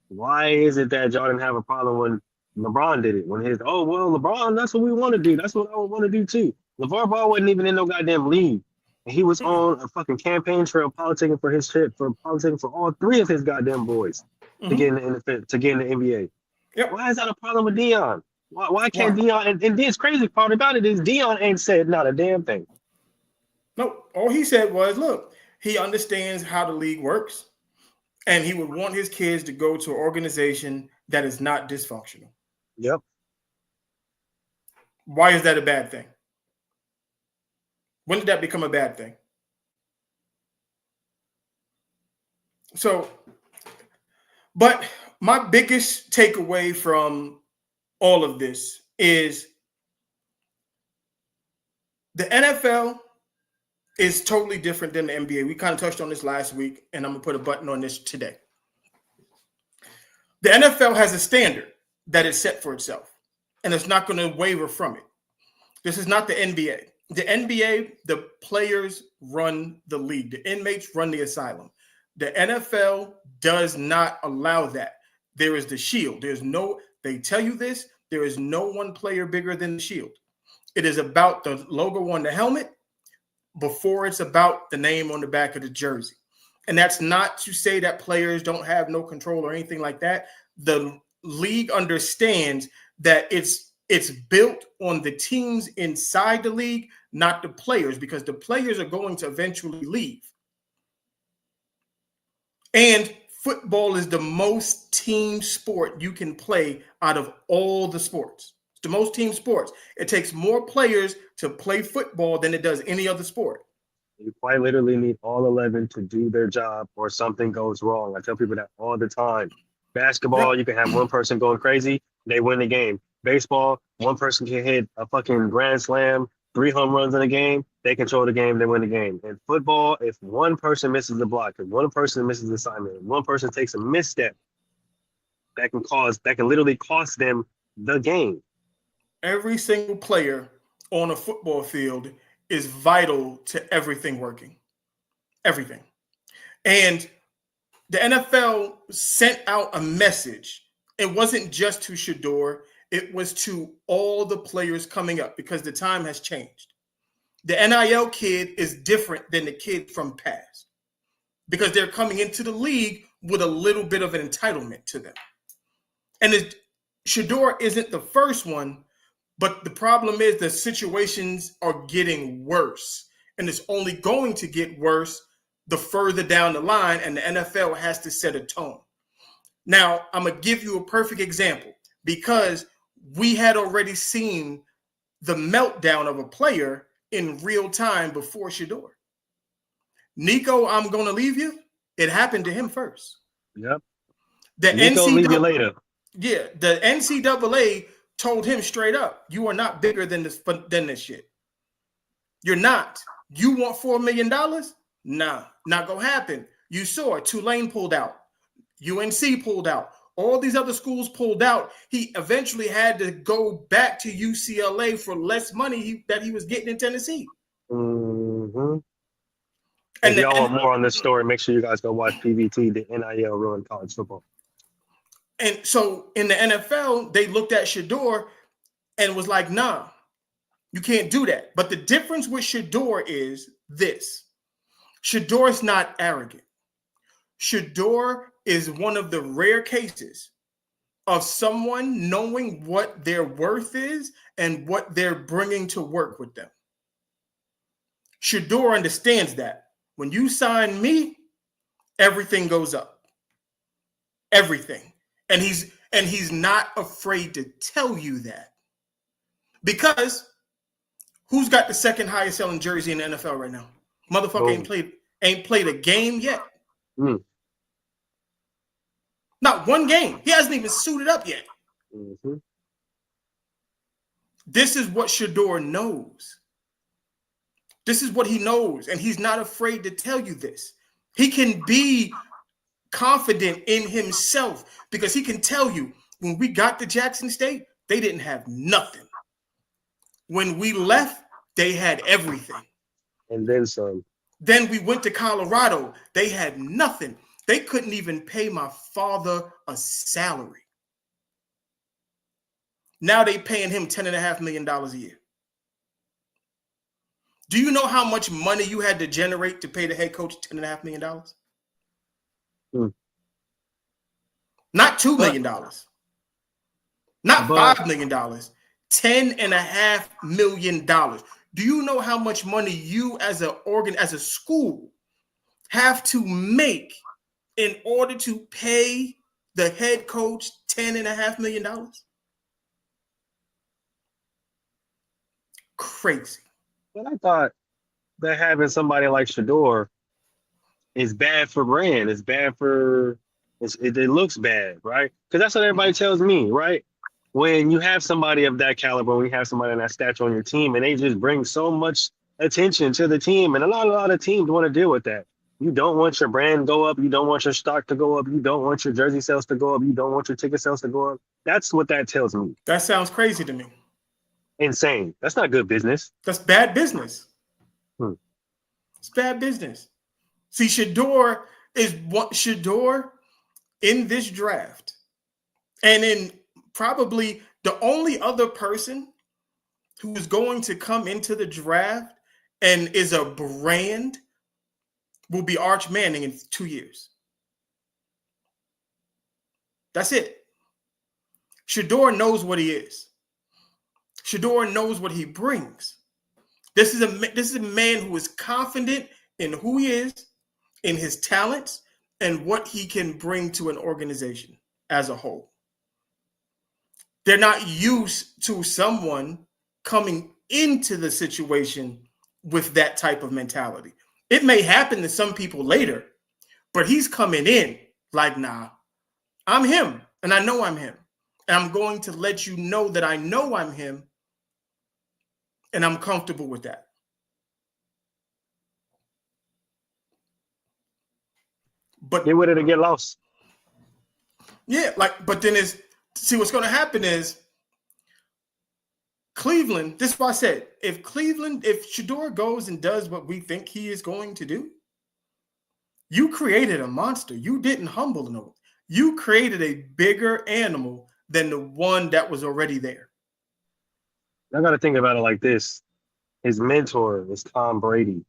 Why is it that y'all didn't have a problem when LeBron did it? When LeBron, that's what we want to do. That's what I want to do too. LeVar Ball wasn't even in no goddamn league. And he was on a fucking campaign trail politicking for his shit, politicking for all three of his goddamn boys to get in the NBA. Yep. Why is that a problem with Deion? Why can't Deion? And this crazy part about it is Deion ain't said not a damn thing. No, all he said was, look, he understands how the league works, and he would want his kids to go to an organization that is not dysfunctional. Yep. Why is that a bad thing? When did that become a bad thing? So, but my biggest takeaway from all of this is the NFL is totally different than the NBA. We kind of touched on this last week, and I'm going to put a button on this today. The NFL has a standard that is set for itself, and it's not going to waver from it. This is not the NBA. The NBA, the players run the league. The inmates run the asylum. The NFL does not allow that. There is the shield. They tell you this, there is no one player bigger than the shield. It is about the logo on the helmet before it's about the name on the back of the jersey. And that's not to say that players don't have no control or anything like that. The league understands that it's built on the teams inside the league, not the players, because the players are going to eventually leave. And football is the most team sport you can play out of all the sports. It's the most team sports. It takes more players to play football than it does any other sport. You quite literally need all 11 to do their job or something goes wrong. I tell people that all the time. Basketball, you can have one person going crazy, they win the game. Baseball, one person can hit a fucking grand slam, 3 home runs in a game, they control the game, they win the game. In football, if one person misses the block, if one person misses the assignment, if one person takes a misstep, that can literally cost them the game. Every single player on a football field is vital to everything working. Everything. And the NFL sent out a message. It wasn't just to Shedeur. It was to all the players coming up because the time has changed. The NIL kid is different than the kid from past because they're coming into the league with a little bit of an entitlement to them. And Shedeur isn't the first one, but the problem is the situations are getting worse. And it's only going to get worse the further down the line, and the NFL has to set a tone. Now, I'm going to give you a perfect example because we had already seen the meltdown of a player in real time before Shedeur. Nico, I'm going to leave you. It happened to him first. Yep. The Nico, leave you later. Yeah, the NCAA told him straight up, you are not bigger than this shit. You're not. You want $4 million? Nah, not going to happen. You saw it. Tulane pulled out. UNC pulled out. All these other schools pulled out. He eventually had to go back to UCLA for less money that he was getting in Tennessee. Mm-hmm. And if y'all want more on this story, make sure you guys go watch PVT, the NIL ruined college football. And so in the NFL, they looked at Shedeur and was like, nah, you can't do that. But the difference with Shedeur is this. Shedeur is not arrogant. Shedeur is one of the rare cases of someone knowing what their worth is and what they're bringing to work with them. Shedeur understands that. When you sign me, everything goes up. Everything. And he's not afraid to tell you that. Because who's got the second highest selling jersey in the NFL right now? Motherfucker ain't played a game yet. Mm. Not one game. He hasn't even suited up yet. Mm-hmm. This is what Shedeur knows. This is what he knows. And he's not afraid to tell you this. He can be confident in himself because he can tell you when we got to Jackson State, they didn't have nothing. When we left, they had everything. And then some. Then we went to Colorado. They had nothing. They couldn't even pay my father a salary. Now they paying him $10.5 million a year. Do you know how much money you had to generate to pay the head coach $10.5 million? Not $2 million. Not $5 million. $10.5 million. Do you know how much money you as a school have to make in order to pay the head coach $10.5 million? Crazy. But I thought that having somebody like Shedeur is bad for brand. It's bad for it looks bad, right? Because that's what everybody tells me, right? When you have somebody of that caliber, when you have somebody of that stature on your team, and they just bring so much attention to the team, and a lot of teams want to deal with that. You don't want your brand to go up. You don't want your stock to go up. You don't want your jersey sales to go up. You don't want your ticket sales to go up. That's what that tells me. That sounds crazy to me. insane. That's not good business. That's bad business. It's bad business. See, Shedeur in this draft, and in probably the only other person who is going to come into the draft and is a brand will be Arch Manning in 2 years. That's it. Shedeur knows what he is. Shedeur knows what he brings. This is a man who is confident in who he is, in his talents, and what he can bring to an organization as a whole. They're not used to someone coming into the situation with that type of mentality. It may happen to some people later, but he's coming in like, nah, I'm him, and I know I'm him. And I'm going to let you know that I know I'm him, and I'm comfortable with that. But Get with it and get lost. Yeah, but then what's going to happen is Cleveland, this is what I said, if Shedeur goes and does what we think he is going to do, you created a monster. You didn't humble him. You created a bigger animal than the one that was already there. I got to think about it like this. His mentor was Tom Brady,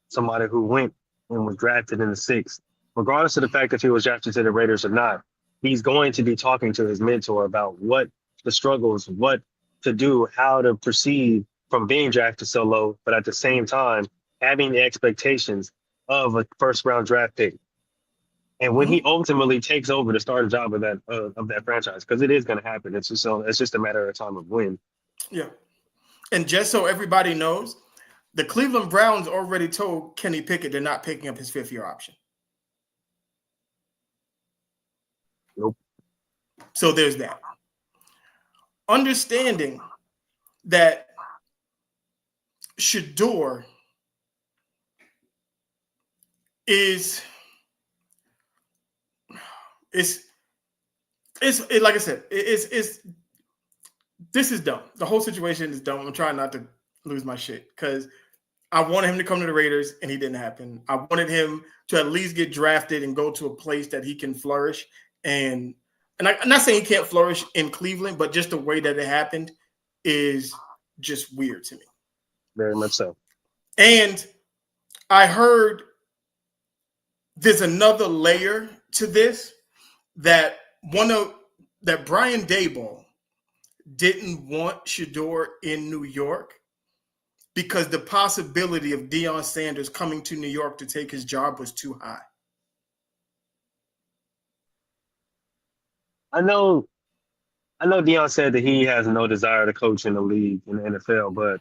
somebody who went and was drafted in the 6th. Regardless of the fact that he was drafted to the Raiders or not, he's going to be talking to his mentor about what the struggles, what to do, how to proceed from being drafted so low, but at the same time, having the expectations of a first-round draft pick. And when he ultimately takes over the starting job of that franchise, because it is going to happen, it's just a matter of time of when. Yeah. And just so everybody knows, the Cleveland Browns already told Kenny Pickett they're not picking up his 5th-year option. Nope. So there's that. Understanding that Shedeur is like I said, this is dumb. The whole situation is dumb. I'm trying not to lose my shit because I wanted him to come to the Raiders and he didn't happen. I wanted him to at least get drafted and go to a place that he can flourish. And I'm not saying he can't flourish in Cleveland, but just the way that it happened is just weird to me. Very much so. And I heard there's another layer to this that Brian Daboll didn't want Shedeur in New York because the possibility of Deion Sanders coming to New York to take his job was too high. I know Deion said that he has no desire to coach in the league in the NFL, but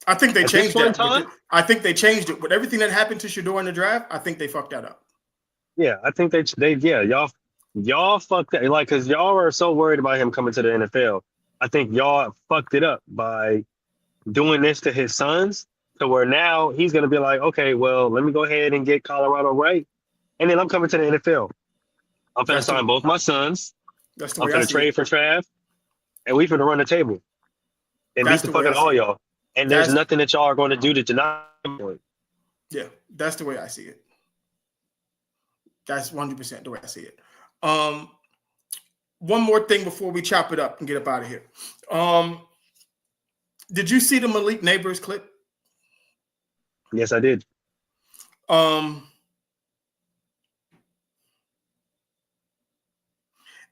I think they changed that. I think they changed it with everything that happened to Shedeur in the draft. I think they fucked that up. Yeah, I think y'all fucked that, like, because y'all are so worried about him coming to the NFL. I think y'all fucked it up by doing this to his sons, to where now he's gonna be like, okay, well, let me go ahead and get Colorado right, and then I'm coming to the NFL. I'm finna sign both my sons. That's the I'm way I finna see trade it. for Trav, and we finna run the table and beat the fuck out of all y'all. And there's nothing that y'all are going to do to deny him. Yeah, that's the way I see it. That's 100% the way I see it. One more thing before we chop it up and get up out of here. Did you see the Malik Neighbors clip? Yes, I did.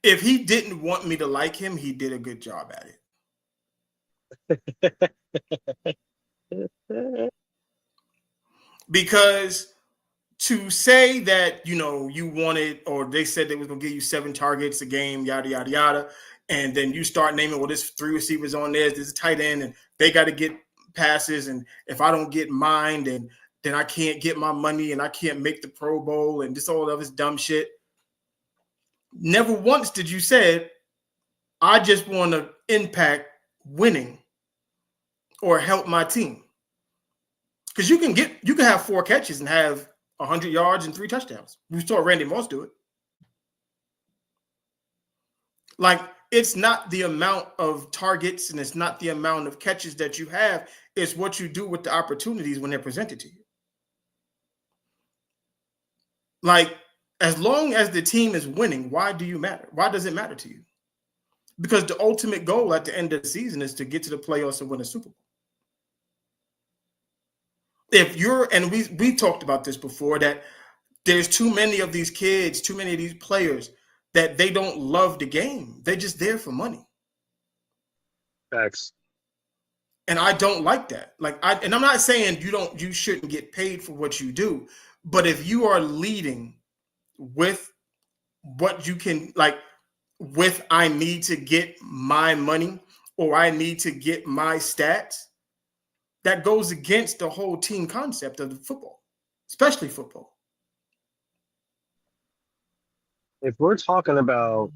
If he didn't want me to like him, he did a good job at it. Because to say that, you wanted, or they said they was going to give you 7 targets a game, yada, yada, yada, and then you start naming, well, there's 3 receivers on there, there's a tight end, and they got to get passes, and if I don't get mine, then I can't get my money, and I can't make the Pro Bowl, and just all of this dumb shit. Never once did you say, I just want to impact winning or help my team. Because you can have 4 catches and have 100 yards and 3 touchdowns. We saw Randy Moss do it. Like, it's not the amount of targets and it's not the amount of catches that you have. It's what you do with the opportunities when they're presented to you. Like, as long as the team is winning, why do you matter? Why does it matter to you? Because the ultimate goal at the end of the season is to get to the playoffs and win a Super Bowl. If you're, and we talked about this before, that there's too many of these kids, too many of these players that they don't love the game. They're just there for money. Facts. And I don't like that. And I'm not saying you shouldn't get paid for what you do, but if you are leading with what you can, with I need to get my money or I need to get my stats, that goes against the whole team concept of the football, especially football. If we're talking about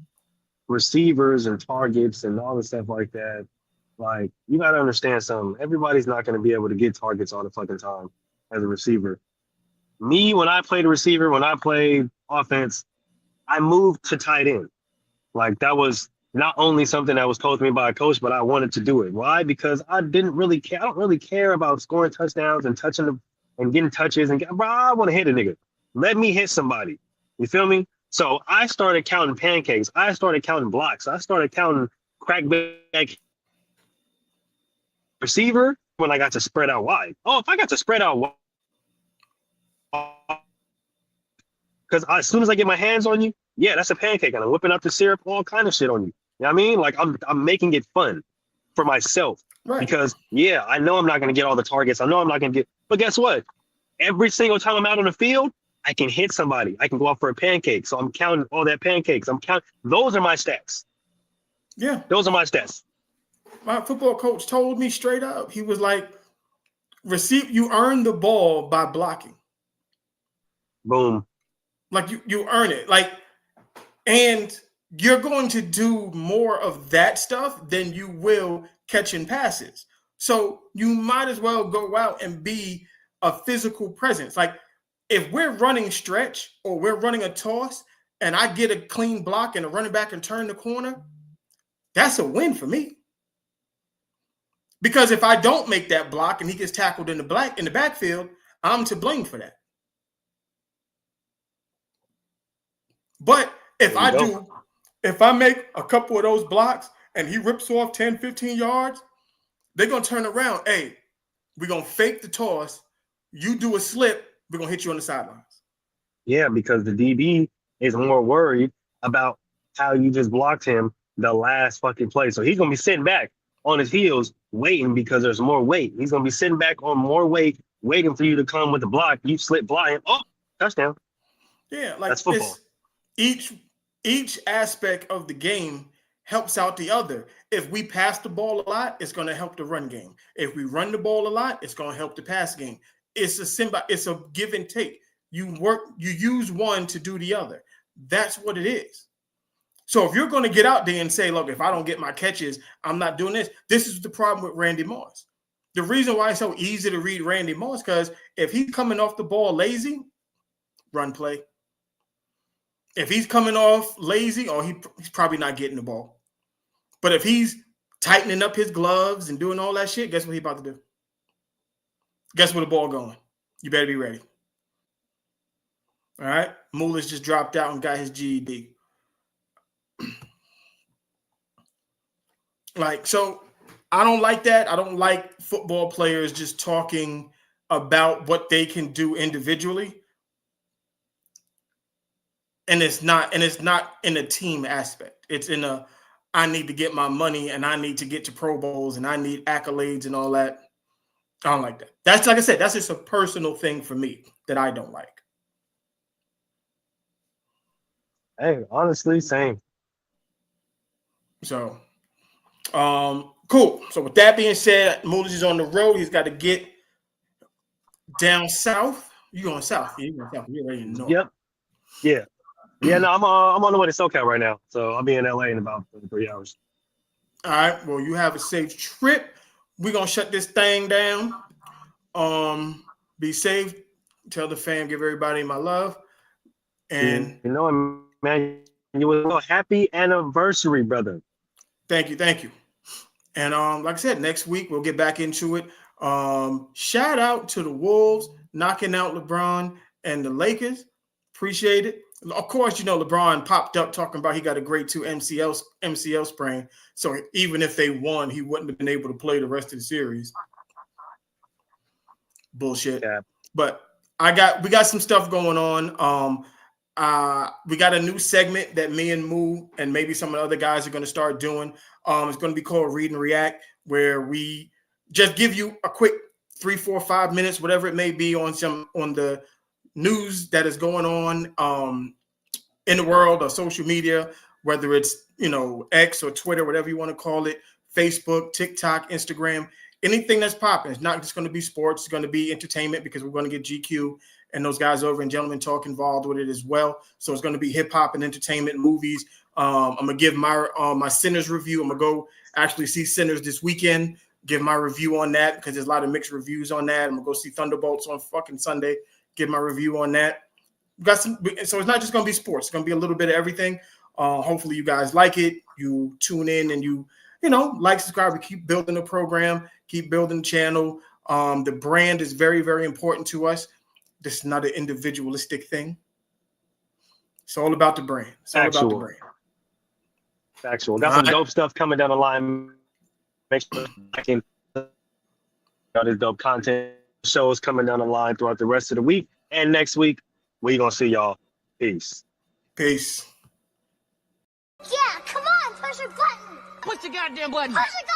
receivers and targets and all the stuff like that, like, you got to understand something. Everybody's not going to be able to get targets all the fucking time as a receiver. Me, when I played a receiver, when I played offense, I moved to tight end. Like, that was not only something that was told to me by a coach, but I wanted to do it. Why? Because I didn't really care. I don't really care about scoring touchdowns and touching them and getting touches. Bro, I want to hit a nigga. Let me hit somebody. You feel me? So I started counting pancakes. I started counting blocks. I started counting crackback receiver when I got to spread out wide. Oh, if I got to spread out wide, because as soon as I get my hands on you, yeah, that's a pancake, and I'm whipping out the syrup, all kind of shit on you. You know what I mean? Like, I'm making it fun for myself. Right. Because, yeah, I know I'm not going to get all the targets. I know I'm not going to get, but guess what? Every single time I'm out on the field, I can hit somebody. I can go out for a pancake. So I'm counting all that pancakes. Those are my stats. Yeah. Those are my stats. My football coach told me straight up. He was like, you earn the ball by blocking. Boom. Like, you earn it. Like, and you're going to do more of that stuff than you will catching passes. So you might as well go out and be a physical presence. Like, if we're running stretch or we're running a toss and I get a clean block and a running back and turn the corner, that's a win for me. Because if I don't make that block and he gets tackled in the backfield, I'm to blame for that. But if I make a couple of those blocks and he rips off 10, 15 yards, they're going to turn around. Hey, we're going to fake the toss. You do a slip, we're going to hit you on the sidelines. Yeah, because the DB is more worried about how you just blocked him the last fucking play. So he's going to be sitting back on his heels waiting because there's more weight. He's going to be sitting back on more weight, waiting for you to come with the block. You slip by him. Oh, touchdown. Yeah, like, that's football. Each aspect of the game helps out the other. If we pass the ball a lot, it's going to help the run game. If we run the ball a lot, it's going to help the pass game. It's a give and take. You use one to do the other. That's what it is. So if you're going to get out there and say, look, if I don't get my catches, I'm not doing this. This is the problem with Randy Moss. The reason why it's so easy to read Randy Moss, because if he's coming off the ball lazy, run play. If he's coming off lazy, he's probably not getting the ball. But if he's tightening up his gloves and doing all that shit, guess what he's about to do? Guess where the ball going? You better be ready. All right? Mullah's just dropped out and got his GED. So I don't like that. I don't like football players just talking about what they can do individually. And it's not in a team aspect. It's in I need to get my money and I need to get to Pro Bowls and I need accolades and all that. I don't like that. That's, like I said, that's just a personal thing for me that I don't like. Hey, honestly, same. So, cool. So with that being said, Moolage is on the road. He's got to get down south. You going south? Yeah, you going south. You're ready to know. Yep. Yeah. Yeah, no, I'm on the way to SoCal right now. So I'll be in LA in about 3 hours. All right. Well, you have a safe trip. We're going to shut this thing down. Be safe. Tell the fam, give everybody my love. And man, you will know, happy anniversary, brother. Thank you. And like I said, next week we'll get back into it. Shout out to the Wolves knocking out LeBron and the Lakers. Appreciate it. Of course, LeBron popped up talking about he got a grade 2 MCL sprain. So even if they won, he wouldn't have been able to play the rest of the series. Bullshit. Yeah. But we got some stuff going on. We got a new segment that me and Moo and maybe some of the other guys are going to start doing. It's going to be called Read and React, where we just give you a quick 3, 4, 5 minutes, whatever it may be, on the news that is going on in the world or social media, whether it's X or Twitter, whatever you want to call it, Facebook, TikTok, Instagram, anything that's popping. It's not just going to be sports; it's going to be entertainment, because we're going to get GQ and those guys over in Gentleman Talk involved with it as well. So it's going to be hip hop and entertainment, movies. I'm gonna give my Sinners review. I'm gonna go actually see Sinners this weekend. Give my review on that, because there's a lot of mixed reviews on that. I'm gonna go see Thunderbolts on fucking Sunday. Give my review on that. So it's not just gonna be sports. It's gonna be a little bit of everything. Hopefully you guys like it. You tune in and you like, subscribe. We keep building the program, keep building the channel. The brand is very, very important to us. This is not an individualistic thing. It's all about the brand. It's all about the brand. Factual. Got some dope stuff coming down the line. Make sure I can this dope content shows coming down the line throughout the rest of the week. And next week, we're going to see y'all. Peace. Peace. Yeah, come on, push your button. Push the goddamn button. Push the